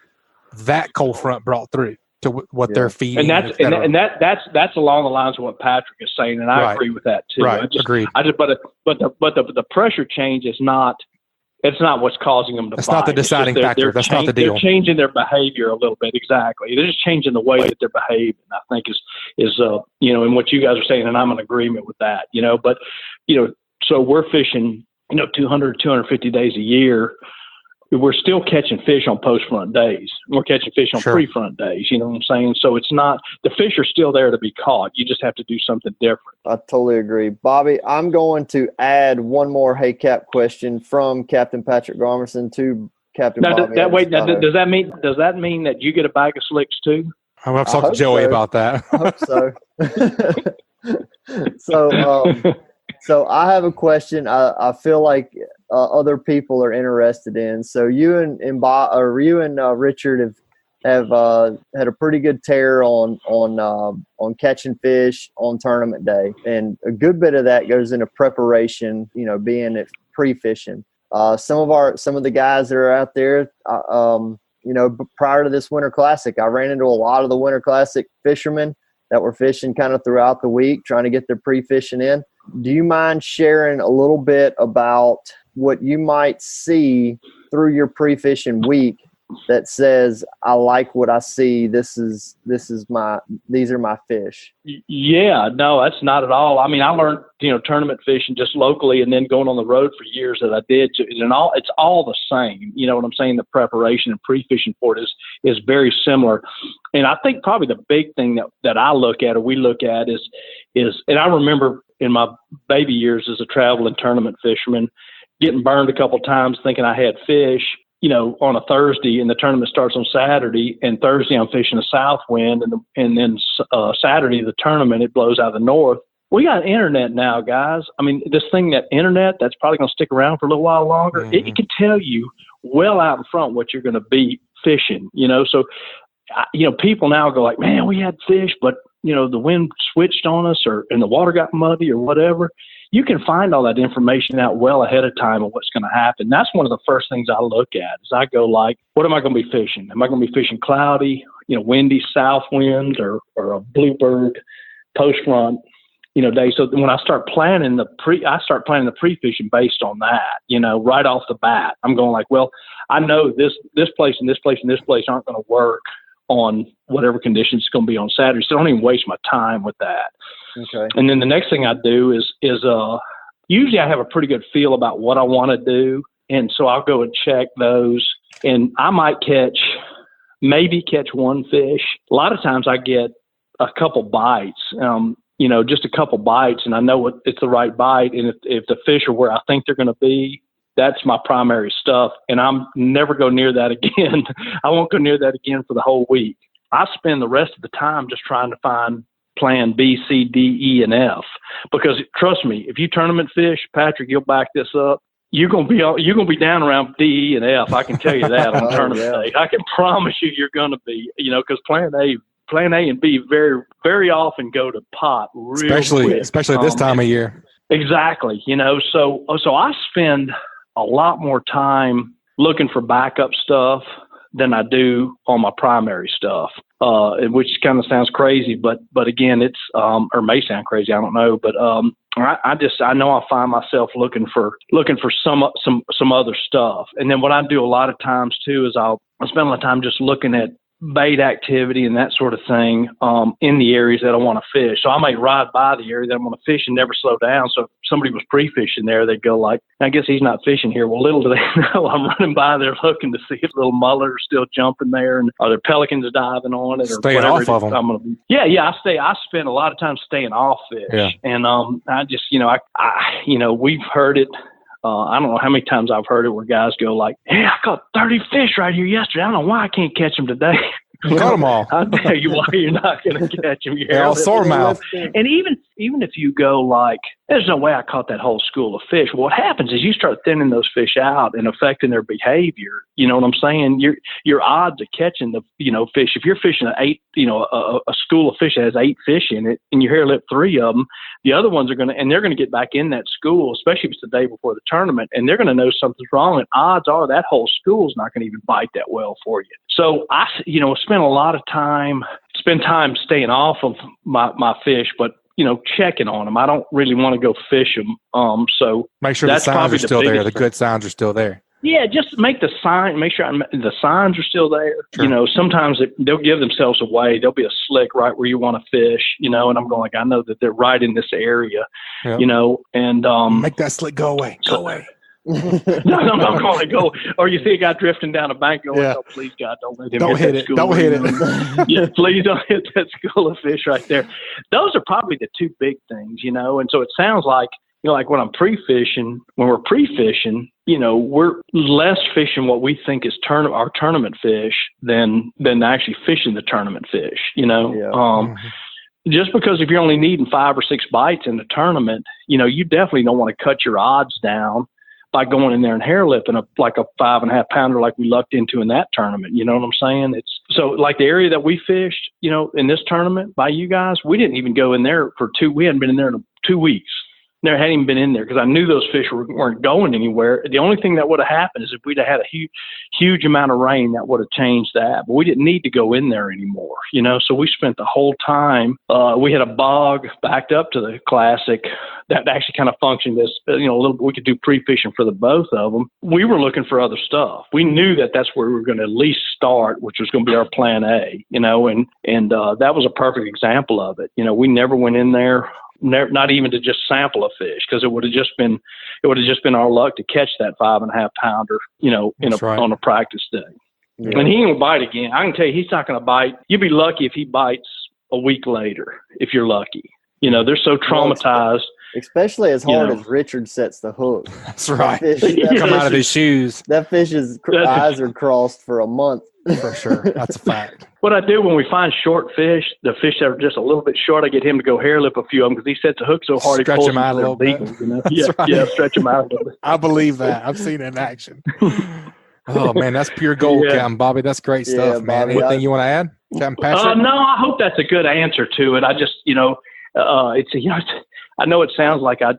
that cold front brought through, to what they're feeding. And that's along the lines of what Patrick is saying, and I agree with that too. Right, agreed. But the pressure change is not. It's not what's causing them to bite. That's not the deciding factor. That's not the deal. They're changing their behavior a little bit. Exactly. They're just changing the way that they're behaving. I think is and what you guys are saying, and I'm in agreement with that. But so we're fishing 200, 250 days a year. We're still catching fish on post-front days. We're catching fish on pre-front days. You know what I'm saying? So it's not – the fish are still there to be caught. You just have to do something different. I totally agree. Bobby, I'm going to add one more Hey Cap question from Captain Patric Garmeson to Captain Bobby. Does that mean that you get a bag of slicks too? I'll have to talk to Joey about that. I hope so. So I have a question I feel like other people are interested in. So you and Richard have had a pretty good tear on catching fish on tournament day, and a good bit of that goes into preparation. Being at pre-fishing. Some of the guys that are out there, prior to this Winter Classic, I ran into a lot of the Winter Classic fishermen that were fishing kind of throughout the week, trying to get their pre-fishing in. Do you mind sharing a little bit about what you might see through your pre-fishing week that says, I like what I see. These are my fish? Yeah, no, that's not at all. I mean, I learned, tournament fishing just locally and then going on the road for years that I did. And it's all the same. You know what I'm saying? The preparation and pre-fishing for it is very similar. And I think probably the big thing that I look at, or we look at is, and I remember in my baby years as a traveling tournament fisherman, getting burned a couple of times thinking I had fish, on a Thursday, and the tournament starts on Saturday, and Thursday I'm fishing a south wind, and then Saturday the tournament, it blows out of the north. We got internet now, guys. I mean, this thing, that internet, that's probably going to stick around for a little while longer. Mm-hmm. It can tell you well out in front what you're going to be fishing, So, people now go like, man, we had fish, but, the wind switched on us and the water got muddy or whatever. You can find all that information out well ahead of time of what's going to happen. That's one of the first things I look at is I go like, what am I going to be fishing? Am I going to be fishing cloudy, windy south winds or a bluebird post front, day? So when I start planning the pre-fishing based on that, right off the bat. I'm going like, well, I know this place and this place and this place aren't going to work on whatever conditions it's going to be on Saturday. So I don't even waste my time with that. Okay. And then the next thing I do is usually I have a pretty good feel about what I want to do. And so I'll go and check those, and I might catch one fish. A lot of times I get a couple bites, just a couple bites, and I know it's the right bite. And if the fish are where I think they're going to be, that's my primary stuff. And I'm never go near that again. I won't go near that again for the whole week. I spend the rest of the time just trying to find plan B, C, D, E, and F. Because trust me, if you tournament fish, Patrick, you'll back this up. You're gonna be down around D, E, and F. I can tell you that on tournament day. I can promise you're gonna be. Because plan A and B very, very often go to pot real quick. Especially this time of year. Exactly. So I spend a lot more time looking for backup stuff than I do on my primary stuff, which kind of sounds crazy, but again, it's or may sound crazy, I don't know, but I know I find myself looking for some other stuff, and then what I do a lot of times too is I spend a lot of time just looking at bait activity and that sort of thing in the areas that I want to fish. So I may ride by the area that I want to fish and never slow down. So if somebody was pre-fishing there, they'd go like, I guess he's not fishing here. Well, little do they know I'm running by there looking to see if little mullets are still jumping there and are there pelicans diving on it or staying off of them. I spend a lot of time staying off fish. Yeah. And I just, we've heard it. I don't know how many times I've heard it where guys go like, hey, I caught 30 fish right here yesterday. I don't know why I can't catch them today. Caught them all. I'll tell you why you're not going to catch them. They're all sore mouth. And even if you go like, there's no way I caught that whole school of fish. Well, what happens is you start thinning those fish out and affecting their behavior. You know what I'm saying? Your odds of catching the fish. If you're fishing a school of fish that has 8 fish in it, and you hairlip 3 of them, the other ones they're going to get back in that school, especially if it's the day before the tournament, and they're going to know something's wrong. And odds are that whole school's not going to even bite that well for you. So I spend a lot of time staying off of my fish, but checking on them. I don't really want to go fish them. So make sure the signs are still there. The good signs are still there. Yeah, just make the sign. Make sure the signs are still there. Sure. Sometimes they'll give themselves away. There'll be a slick right where you want to fish. And I'm going like, I know that they're right in this area. Yep. And make that slick go away. Go away. No, I'm going to go. Or you see a guy drifting down a bank going, oh, please, God, don't let him hit that school. Don't hit it. Yeah, please don't hit that school of fish right there. Those are probably the 2 big things, And so it sounds like, like when we're pre-fishing, we're less fishing what we think is our tournament fish than actually fishing the tournament fish, Just because if you're only needing 5 or 6 bites in the tournament, you definitely don't want to cut your odds down by going in there and hairlipping a 5.5 pounder like we lucked into in that tournament. You know what I'm saying? It's so like the area that we fished, in this tournament by you guys, we didn't even go in there we hadn't been in there in 2 weeks. Never hadn't even been in there because I knew those fish weren't going anywhere. The only thing that would have happened is if we'd have had a huge amount of rain, that would have changed that. But we didn't need to go in there anymore, So we spent the whole time. We had a bog backed up to the Classic that actually kind of functioned as a little. We could do pre-fishing for the both of them. We were looking for other stuff. We knew that that's where we were going to at least start, which was going to be our plan A, and that was a perfect example of it. We never went in there. Not even to just sample a fish, because it would have just been our luck to catch that 5.5 pounder, on a practice day. Yeah. And he ain't gonna bite again. I can tell you, he's not gonna bite. You'd be lucky if he bites a week later, if you're lucky. They're so traumatized. Especially as hard as Richard sets the hook. That's right. Come out of his shoes. That fish's eyes are crossed for a month. For sure. That's a fact. What I do when we find short fish, the fish that are just a little bit short, I get him to go hairlip a few of them because he sets the hook so hard stretch he pulls them out a little bit. Yeah, stretch them out a little bit. I believe that. I've seen it in action. Oh, man, that's pure gold, Captain Bobby. That's great stuff, man. Bobby, anything you want to add, Captain Patrick? No, I hope that's a good answer to it. I just, I know it sounds like I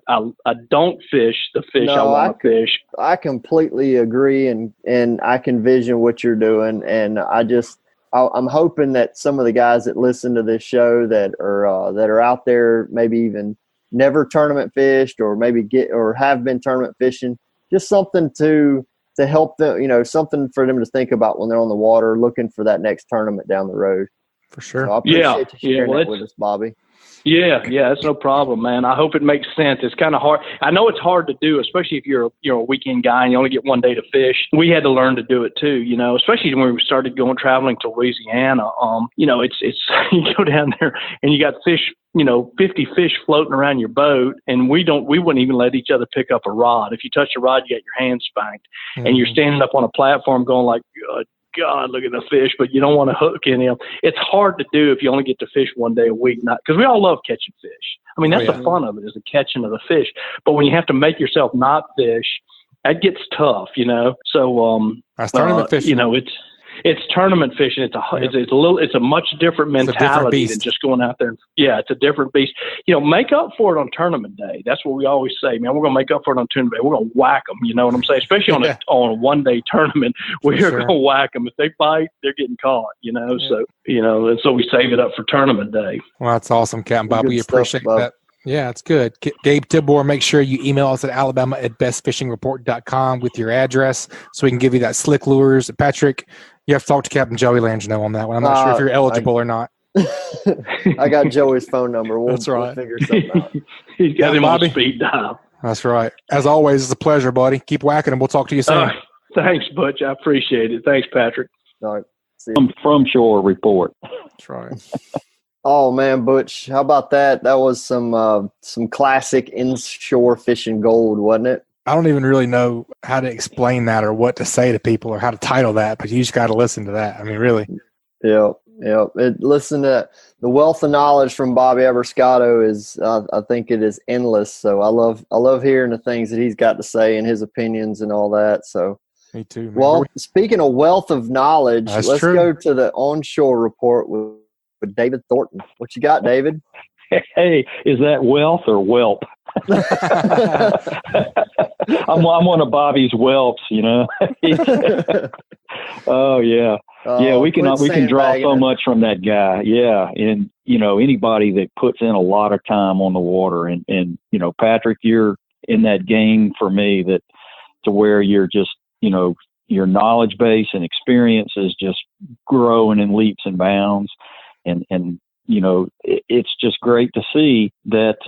don't fish the fish I want to fish. I completely agree, and I can vision what you're doing, and I'm hoping that some of the guys that listen to this show that are out there, maybe even never tournament fished, or maybe have been tournament fishing, just something to help them, something for them to think about when they're on the water, looking for that next tournament down the road. For sure. So I appreciate you sharing that with us, Bobby. Yeah, that's no problem, man. I hope it makes sense. It's kind of hard. I know it's hard to do, especially if you're a weekend guy and you only get one day to fish. We had to learn to do it too, especially when we started traveling to Louisiana. It's you go down there and you got fish, 50 fish floating around your boat, and we wouldn't even let each other pick up a rod. If you touch a rod, you get your hand spanked, and you're standing up on a platform going like, God, look at the fish, but you don't want to hook any of them. It's hard to do if you only get to fish one day a week, because we all love catching fish. I mean, that's the fun of it, is the catching of the fish. But when you have to make yourself not fish, that gets tough, So, that's tournament fishing. It's tournament fishing. It's a much different mentality than just going out there. It's a different beast. Make up for it on tournament day. That's what we always say, man. We're going to make up for it on tournament day. We're going to whack them. You know what I'm saying? Especially on a one-day tournament, we're going to whack them. If they bite, they're getting caught. So and so we save it up for tournament day. Well, that's awesome, Captain Bob. We appreciate that. Yeah, it's good. Gabe Tibor, make sure you email us at alabama@bestfishingreport.com with your address so we can give you that slick lures. Patrick, you have to talk to Captain Joey Langino on that one. I'm not sure if you're eligible or not. I got Joey's phone number. That's right. We'll figure something out. He's got him on speed dial. That's right. As always, it's a pleasure, buddy. Keep whacking and we'll talk to you soon. Thanks, Butch. I appreciate it. Thanks, Patrick. All right. See you. From Shore Report. That's right. Oh man, Butch, how about that? That was some classic inshore fishing gold, wasn't it? I don't even really know how to explain that or what to say to people or how to title that, but you just got to listen to that. I mean, really. Yeah. Listen to the wealth of knowledge from Bobby Abruscato is, I think it is endless. So I love hearing the things that he's got to say and his opinions and all that. So. Me too. Man. Well, speaking of wealth of knowledge, let's go to the onshore report with David Thornton. What you got, David? Hey, is that wealth or whelp? I'm one of Bobby's whelps, Oh yeah. We can draw so much from that guy. Yeah. And anybody that puts in a lot of time on the water and Patrick, you're in that game for me that to where you're just, your knowledge base and experience is just growing in leaps and bounds. And it's just great to see that,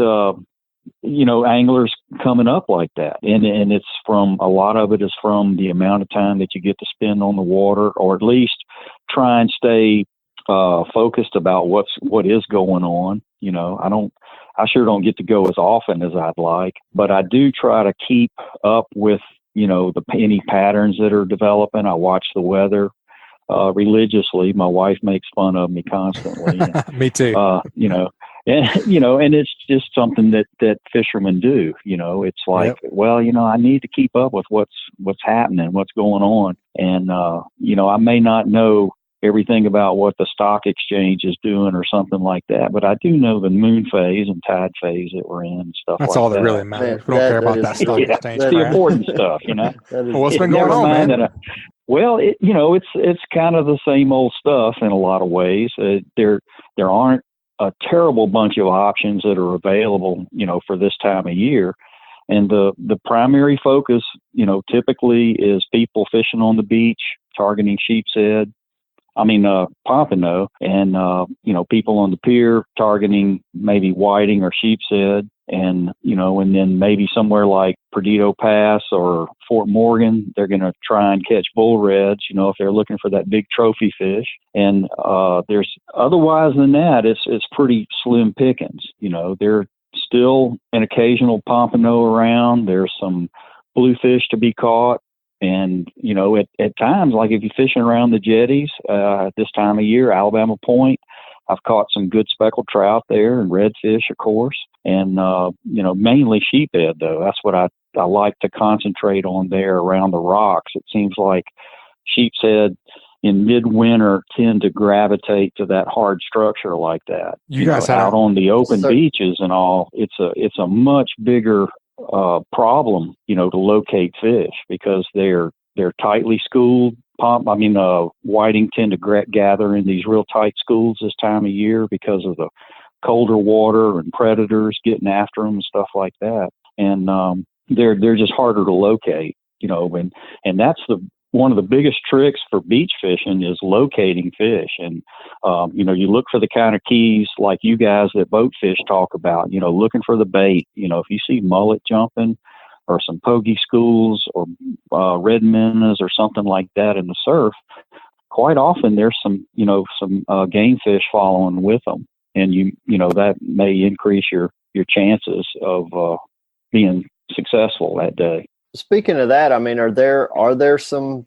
anglers coming up like that. And it's from, a lot of it is from the amount of time that you get to spend on the water, or at least try and stay focused about what is going on. I sure don't get to go as often as I'd like, but I do try to keep up with, any patterns that are developing. I watch the weather religiously. My wife makes fun of me constantly. Me too. And it's just something that fishermen do. It's like, well, I need to keep up with what's happening, what's going on. And, I may not know everything about what the stock exchange is doing or something like that, but I do know the moon phase and tide phase that we're in and stuff. That's all that really matters. We don't care about that stock exchange. It's the important stuff, Well, what's been going on, man? It's kind of the same old stuff in a lot of ways. There aren't a terrible bunch of options that are available, for this time of year. And the primary focus, typically is people fishing on the beach, targeting sheep's head. Pompano, and, people on the pier targeting maybe whiting or sheep's head. And, and then maybe somewhere like Perdido Pass or Fort Morgan, they're going to try and catch bull reds, if they're looking for that big trophy fish. And there's otherwise than that, it's pretty slim pickings. There's still an occasional pompano around. There's some bluefish to be caught. And, at times, like if you're fishing around the jetties this time of year, Alabama Point, I've caught some good speckled trout there and redfish, of course. And, mainly sheephead, though. That's what I like to concentrate on there around the rocks. It seems like sheepshead in midwinter tend to gravitate to that hard structure like that. You guys out on the open beaches and all, it's a much bigger problem, to locate fish because they're tightly schooled. Whiting tend to gather in these real tight schools this time of year because of the colder water and predators getting after them and stuff like that. And they're just harder to locate, and that's one of the biggest tricks for beach fishing is locating fish. And, you look for the kind of keys like you guys that boat fish talk about, looking for the bait. If you see mullet jumping or some pokey schools or red minnows or something like that in the surf, quite often there's some game fish following with them. And, that may increase your chances of being successful that day. Speaking of that, are there some,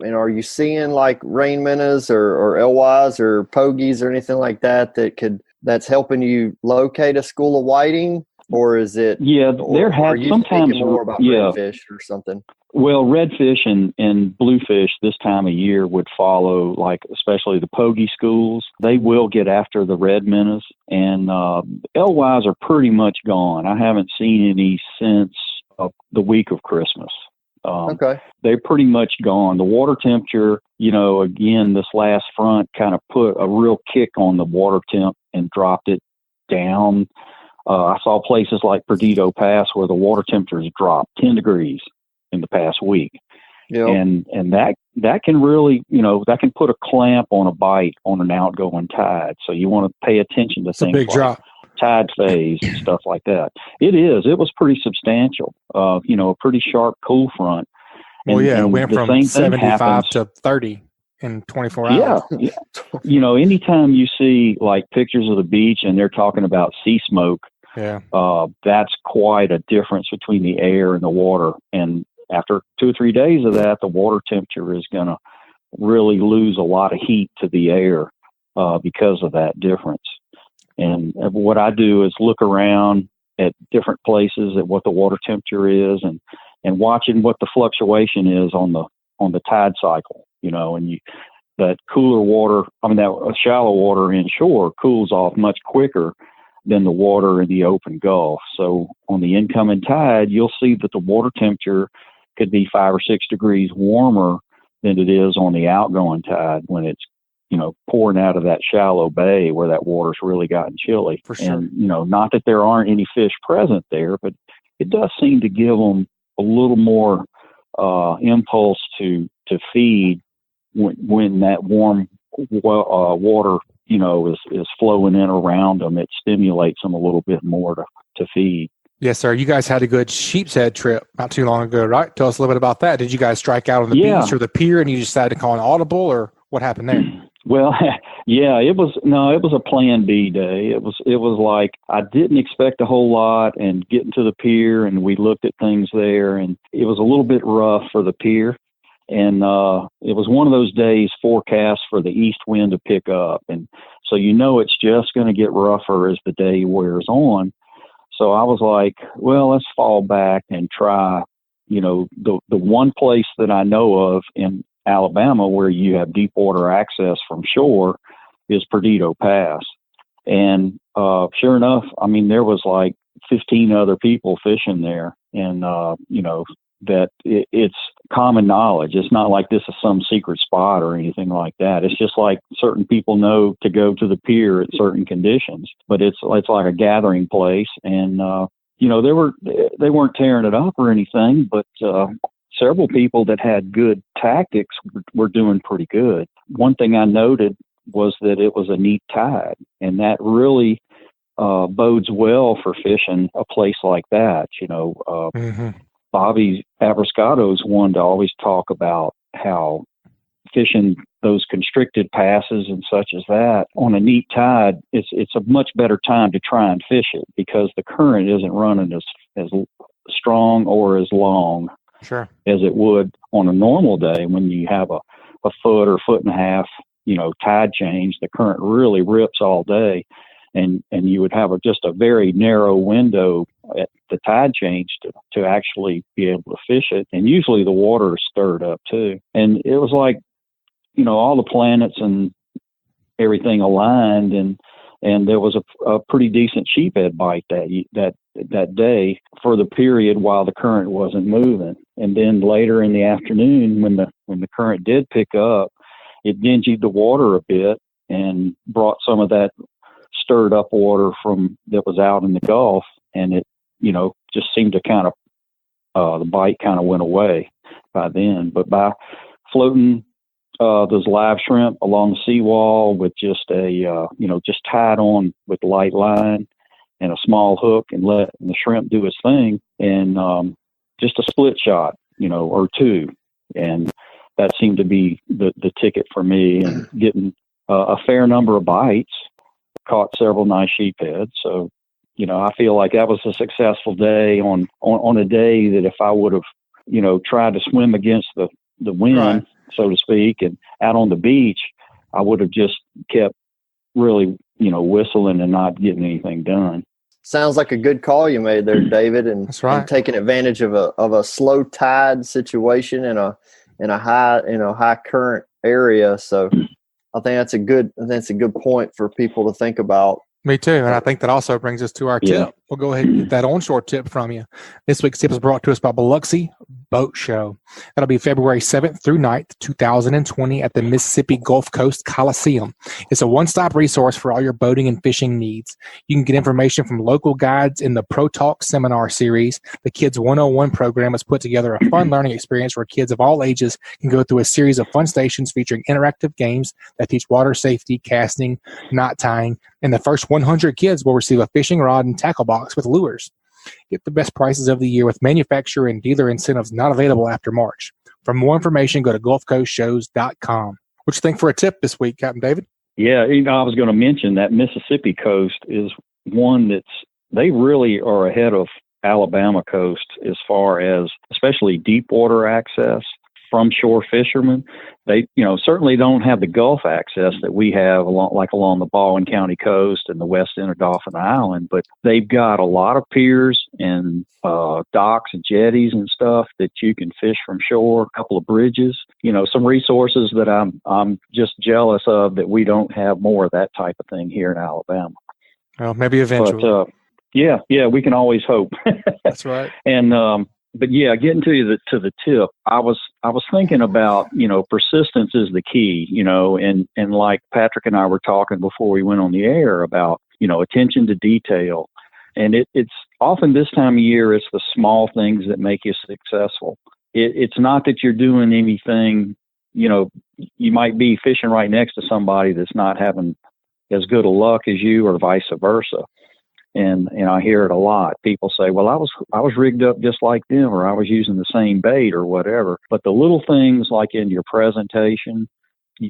are you seeing like rain minnows or LYs or pogies or anything like that's helping you locate a school of whiting? Or is it? Yeah, there have sometimes more about redfish or something. Well, redfish and bluefish this time of year would follow, like especially the pogie schools. They will get after the red minnows, and LYs are pretty much gone. I haven't seen any since the week of Christmas. Okay. They're pretty much gone. The water temperature, again, this last front kind of put a real kick on the water temp and dropped it down. I saw places like Perdido Pass where the water temperatures dropped 10 degrees in the past week. Yep. And that can really, that can put a clamp on a bite on an outgoing tide. So you want to pay attention to things like drop. Tide phase and stuff like that. It was pretty substantial, a pretty sharp cool front. Well, and it went from 75 happens to 30 in 24 hours. Yeah. Anytime you see like pictures of the beach and they're talking about sea smoke, that's quite a difference between the air and the water. And after 2 or 3 days of that, the water temperature is going to really lose a lot of heat to the air because of that difference. And what I do is look around at different places at what the water temperature is and watching what the fluctuation is on the tide cycle, and that cooler water, that shallow water inshore cools off much quicker than the water in the open Gulf. So on the incoming tide, you'll see that the water temperature could be 5 or 6 degrees warmer than it is on the outgoing tide when it's, pouring out of that shallow bay where that water's really gotten chilly. For sure. And, not that there aren't any fish present there, but it does seem to give them a little more impulse to feed when that warm water, is flowing in around them. It stimulates them a little bit more to feed. Yes, sir. You guys had a good sheep's head trip not too long ago, right? Tell us a little bit about that. Did you guys strike out on the beach or the pier and you decided to call an audible, or what happened there? Well, it was a plan B day. It was like I didn't expect a whole lot, and getting to the pier and we looked at things there, and it was a little bit rough for the pier. And it was one of those days forecast for the east wind to pick up. And so it's just going to get rougher as the day wears on. So I was like, well, let's fall back and try, the one place that I know of in Alabama where you have deep water access from shore is Perdido Pass. And sure enough, there was like 15 other people fishing there. And, that it's common knowledge. It's not like this is some secret spot or anything like that. It's just like certain people know to go to the pier at certain conditions, but it's like a gathering place. And, they weren't tearing it up or anything, but several people that had good tactics were doing pretty good. One thing I noted was that it was a neat tide, and that really bodes well for fishing a place like that. Bobby Abruscato is one to always talk about how fishing those constricted passes and such as that on a neat tide, it's a much better time to try and fish it because the current isn't running as strong or as long as it would on a normal day when you have a foot or foot and a half, tide change. The current really rips all day. And you would have just a very narrow window at the tide change to actually be able to fish it. And usually the water is stirred up too. And it was like, all the planets and everything aligned, and there was a pretty decent sheephead bite that day for the period while the current wasn't moving. And then later in the afternoon, when the current did pick up, it dingied the water a bit and brought some of that stirred up water that was out in the Gulf, and it, just seemed to kind of, the bite kind of went away by then. But by floating those live shrimp along the seawall with just just tied on with light line and a small hook and letting the shrimp do its thing, and just a split shot, or two. And that seemed to be the ticket for me, and getting a fair number of bites, caught several nice sheephead. So, I feel like that was a successful day on a day that if I would have, tried to swim against the wind, right, so to speak, and out on the beach, I would have just kept really, whistling and not getting anything done. Sounds like a good call you made there, David, and, that's right, and taking advantage of a slow tide situation in a high current area. So I think that's a good point for people to think about. Me too. And I think that also brings us to our tip. We'll go ahead and get that onshore tip from you. This week's tip is brought to us by Biloxi Boat Show. That'll be February 7th through 9th, 2020 at the Mississippi Gulf Coast Coliseum. It's a one-stop resource for all your boating and fishing needs. You can get information from local guides in the Pro Talk seminar series. The Kids 101 program has put together a fun learning experience where kids of all ages can go through a series of fun stations featuring interactive games that teach water safety, casting, knot tying, and the first 100 kids will receive a fishing rod and tackle box with lures. Get the best prices of the year with manufacturer and dealer incentives not available after March. For more information, go to gulfcoastshows.com. What you think for a tip this week, Captain David? Yeah, I was going to mention that Mississippi coast is one they really are ahead of Alabama coast as far as especially deep water access from shore fishermen. They, certainly don't have the Gulf access that we have along the Baldwin County coast and the west end of Dauphin Island, but they've got a lot of piers and docks and jetties and stuff that you can fish from shore, a couple of bridges, some resources that I'm just jealous of that we don't have more of that type of thing here in Alabama. Well, maybe eventually. But, yeah, we can always hope. That's right. And, but yeah, getting to the tip, I was thinking about, persistence is the key, and like Patrick and I were talking before we went on the air about, attention to detail. And it's often this time of year, it's the small things that make you successful. It's not that you're doing anything, you might be fishing right next to somebody that's not having as good a luck as you or vice versa. And I hear it a lot. People say, well, I was rigged up just like them, or I was using the same bait or whatever. But the little things like in your presentation,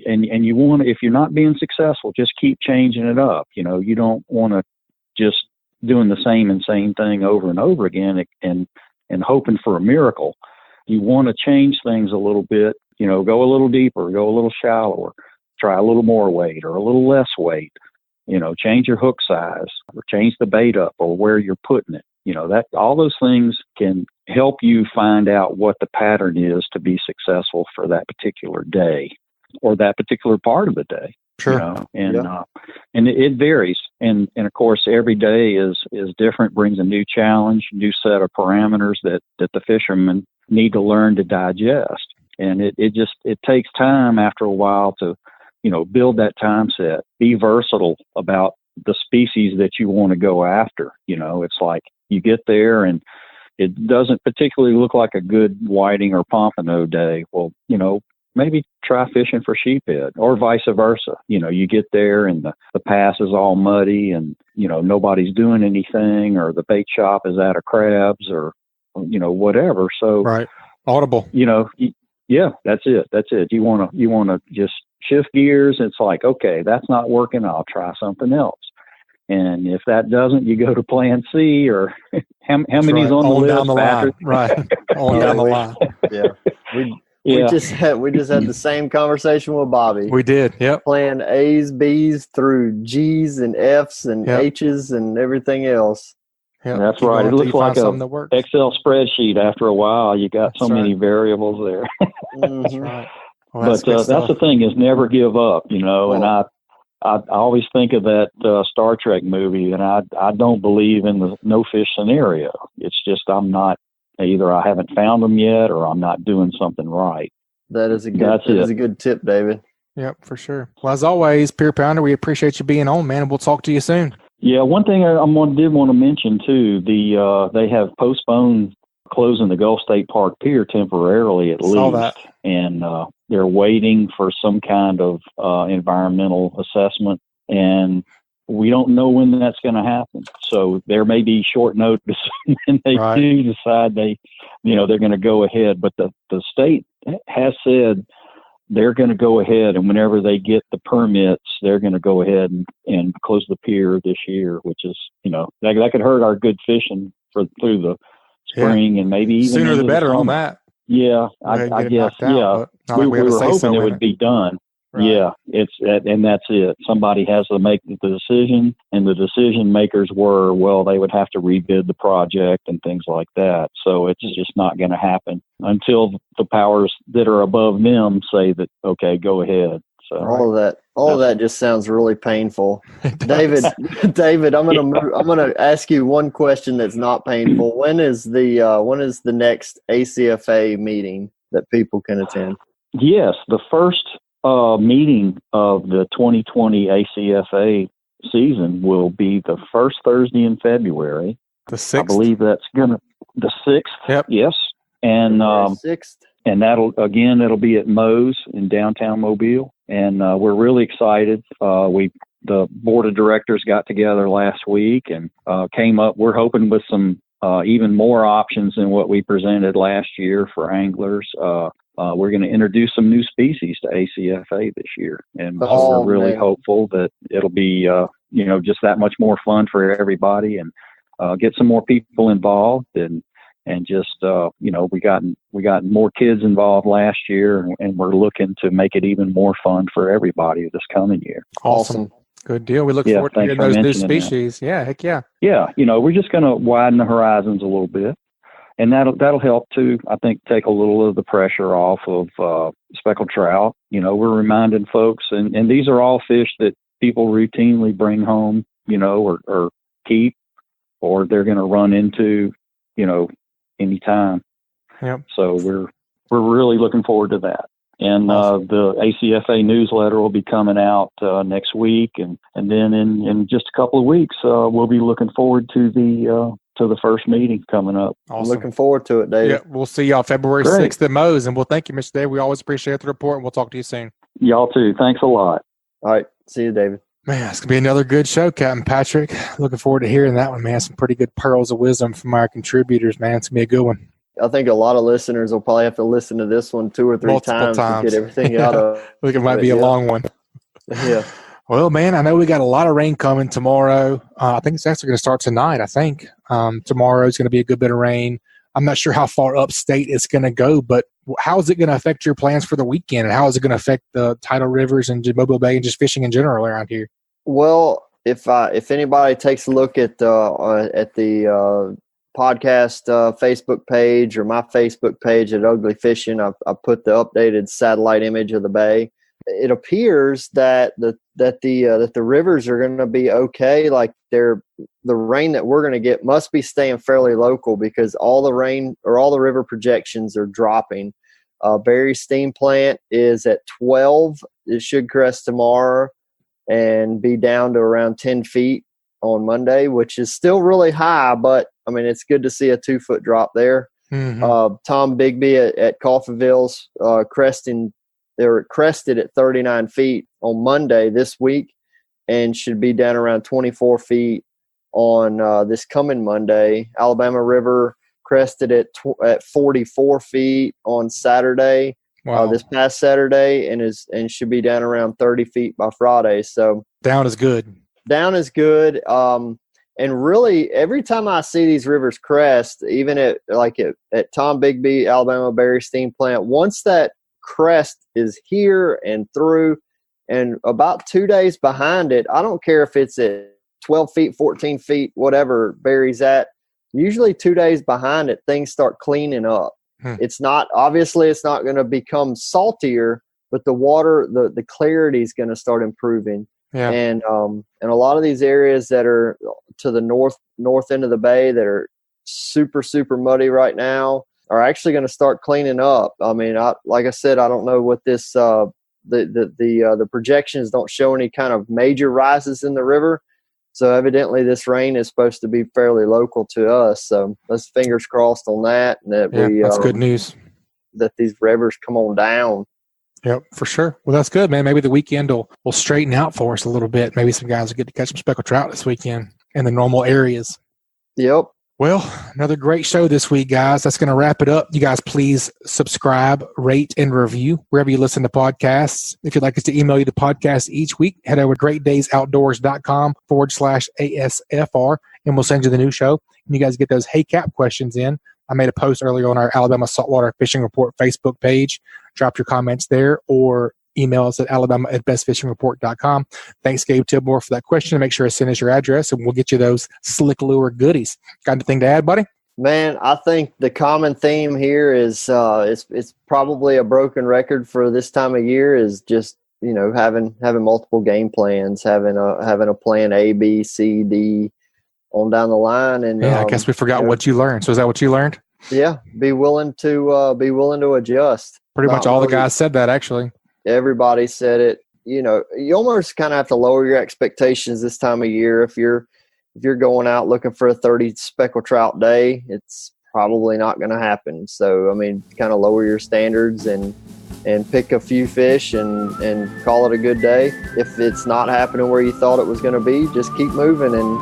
and you want to, if you're not being successful, just keep changing it up. You don't want to just doing the same thing over and over again and hoping for a miracle. You want to change things a little bit, go a little deeper, go a little shallower, try a little more weight or a little less weight. Change your hook size or change the bait up or where you're putting it. That all those things can help you find out what the pattern is to be successful for that particular day or that particular part of the day. Sure. And it varies. And of course, every day is different, brings a new challenge, new set of parameters that the fishermen need to learn to digest. And it takes time after a while to, build that time set, be versatile about the species that you want to go after. It's like you get there and it doesn't particularly look like a good whiting or pompano day. Well, maybe try fishing for sheephead or vice versa. You get there and the pass is all muddy and, nobody's doing anything or the bait shop is out of crabs or, whatever. So, right. Audible. Yeah, that's it. You want to just shift gears. It's like, okay, that's not working. I'll try something else. And if that doesn't, you go to plan C or how many's on the list, down the Patrick? Line. Right. On down the line. Yeah. We just had the same conversation with Bobby. We did. Yep. Plan A's, B's through G's and F's and H's and everything else. Yep. That's right. It looks like a Excel spreadsheet after a while. You got so many variables there. That's right. Well, that's the thing is never give up, and I always think of that Star Trek movie, and I don't believe in the no fish scenario. It's just either I haven't found them yet or I'm not doing something right. That is a good tip, David. Yep, for sure. Well, as always, Pier Pounder, we appreciate you being on, man, and we'll talk to you soon. Yeah, one thing I did want to mention too, they have postponed closing the Gulf State Park Pier temporarily at Saw least. that. And they're waiting for some kind of environmental assessment. And we don't know when that's going to happen. So there may be short notice when they do decide they're going to go ahead. But the state has said they're going to go ahead, and whenever they get the permits, they're going to go ahead and close the pier this year, which is, that could hurt our good fishing through the spring and maybe even sooner the better on summer. that. Yeah, I guess. Out, we were hoping it would be done. Right. Yeah, and that's it. Somebody has to make the decision, and the decision makers they would have to rebid the project and things like that. So it's just not going to happen until the powers that are above them say that, okay, go ahead. So all of that just sounds really painful. David, I'm gonna ask you one question that's not painful. When is the next ACFA meeting that people can attend? Yes, the first meeting of the 2020 ACFA season will be the first Thursday in February. The 6th? I believe that's the 6th. Yep. Yes. And 6th. And it'll be at Moe's in downtown Mobile. And we're really excited. The board of directors got together last week and came up. We're hoping with some even more options than what we presented last year for anglers. We're going to introduce some new species to ACFA this year. And we're really hopeful that it'll be, just that much more fun for everybody and get some more people involved. And just, we got more kids involved last year, and we're looking to make it even more fun for everybody this coming year. Awesome. Good deal. We look forward to hearing those new species. That. Yeah, heck yeah. Yeah, we're just going to widen the horizons a little bit. And that'll help to, I think, take a little of the pressure off of speckled trout. We're reminding folks, and these are all fish that people routinely bring home, or keep, or they're going to run into, anytime. Yep. So we're really looking forward to that. And the ACFA newsletter will be coming out next week, and then in just a couple of weeks we'll be looking forward to the first meeting coming up. Awesome. Looking forward to it, Dave. Yeah, we'll see y'all February 6th at Moe's, and we'll thank you, Mr. Dave. We always appreciate the report, and we'll talk to you soon. Y'all too. Thanks a lot. All right. See you, David. Man, it's going to be another good show, Captain Patrick. Looking forward to hearing that one, man. Some pretty good pearls of wisdom from our contributors, man. It's going to be a good one. I think a lot of listeners will probably have to listen to this one 2 or 3 times to get everything out of it. I think it might be a long one. Yeah. Well, man, I know we got a lot of rain coming tomorrow. I think it's actually going to start tonight, I think. Tomorrow is going to be a good bit of rain. I'm not sure how far upstate it's going to go, but how is it going to affect your plans for the weekend? And how is it going to affect the tidal rivers and Mobile Bay and just fishing in general around here? Well, if anybody takes a look at the podcast Facebook page or my Facebook page at Ugly Fishing, I put the updated satellite image of the bay. It appears that the rivers are going to be okay. Like the rain that we're going to get must be staying fairly local because all the rain or all the river projections are dropping. Berry Steam Plant is at 12. It should crest tomorrow and be down to around 10 feet on Monday, which is still really high, but I mean, it's good to see a 2-foot drop there. Mm-hmm. Tom Bigby at Coffeyville's crested at 39 feet on Monday this week and should be down around 24 feet on this coming Monday. Alabama River crested at 44 feet on Saturday. Wow. This past Saturday and should be down around 30 feet by Friday. So down is good. Down is good. And really, every time I see these rivers crest, even at Tom Bigby, Alabama Berry Steam Plant, once that crest is here and through, and about 2 days behind it, I don't care if it's at 12 feet, 14 feet, whatever Berry's at. Usually 2 days behind it, things start cleaning up. It's not going to become saltier, but the water, the clarity is going to start improving. Yeah. And a lot of these areas that are to the north end of the bay that are super, super muddy right now are actually going to start cleaning up. I mean, like I said, I don't know what this the projections don't show any kind of major rises in the river. So evidently this rain is supposed to be fairly local to us. So let's fingers crossed on that. And that that's good news. That these rivers come on down. Yep, for sure. Well, that's good, man. Maybe the weekend will straighten out for us a little bit. Maybe some guys will get to catch some speckled trout this weekend in the normal areas. Yep. Well, another great show this week, guys. That's going to wrap it up. You guys, please subscribe, rate, and review wherever you listen to podcasts. If you'd like us to email you the podcast each week, head over to greatdaysoutdoors.com/ASFR, and we'll send you the new show. And you guys get those Hey Cap questions in. I made a post earlier on our Alabama Saltwater Fishing Report Facebook page. Drop your comments there or email us at alabama@bestfishingreport.com. Thanks, Gabe Tibmore, for that question. Make sure to send us your address, and we'll get you those slick lure goodies. Got anything to add, buddy? Man, I think the common theme here is it's probably a broken record for this time of year is just, having multiple game plans, having a plan A, B, C, D on down the line. And I guess we forgot what you learned. So is that what you learned? Yeah, be willing to adjust. Pretty much all the guys said that, actually. Everybody said it. You almost kind of have to lower your expectations this time of year. If you're going out looking for a 30 speckled trout day, it's probably not going to happen. So, kind of lower your standards and pick a few fish and call it a good day. If it's not happening where you thought it was going to be, just keep moving and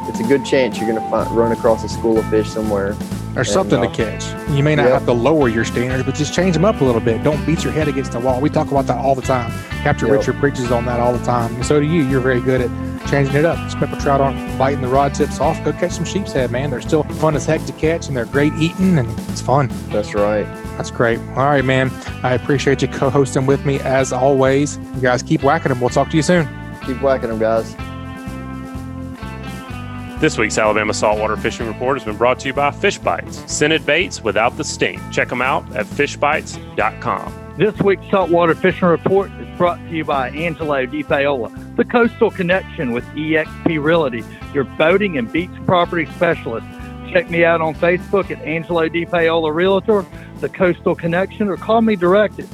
it's a good chance you're going to run across a school of fish somewhere. There's something to catch. You may not have to lower your standards, but just change them up a little bit. Don't beat your head against the wall. We talk about that all the time. Captain Richard preaches on that all the time. And so do you. You're very good at changing it up. Speckled trout on, biting the rod tips off. Go catch some sheep's head, man. They're still fun as heck to catch, and they're great eating, and it's fun. That's right. That's great. All right, man. I appreciate you co-hosting with me as always. You guys keep whacking them. We'll talk to you soon. Keep whacking them, guys. This week's Alabama Saltwater Fishing Report has been brought to you by Fishbites, scented baits without the sting. Check them out at fishbites.com. This week's Saltwater Fishing Report is brought to you by Angelo Depaola, the Coastal Connection with eXp Realty, your boating and beach property specialist. Check me out on Facebook at Angelo Depaola Realtor, the Coastal Connection, or call me direct at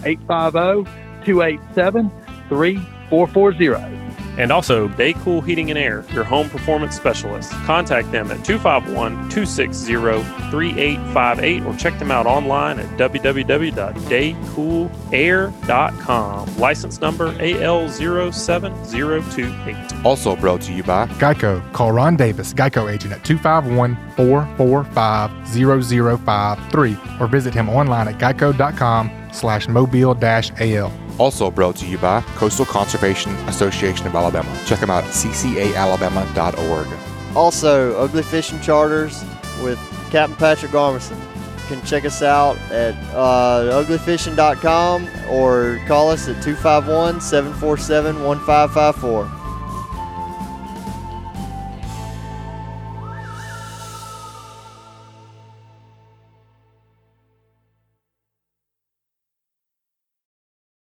850-287-3440. And also Daycool Heating and Air, your home performance specialist. Contact them at 251-260-3858 or check them out online at www.daycoolair.com. License number AL07028. Also brought to you by Geico. Call Ron Davis, Geico agent at 251-445-0053 or visit him online at geico.com/mobile-al. Also brought to you by Coastal Conservation Association of Alabama. Check them out at ccaAlabama.org. Also, Ugly Fishing Charters with Captain Patric Garmeson. You can check us out at uglyfishing.com or call us at 251-747-1554.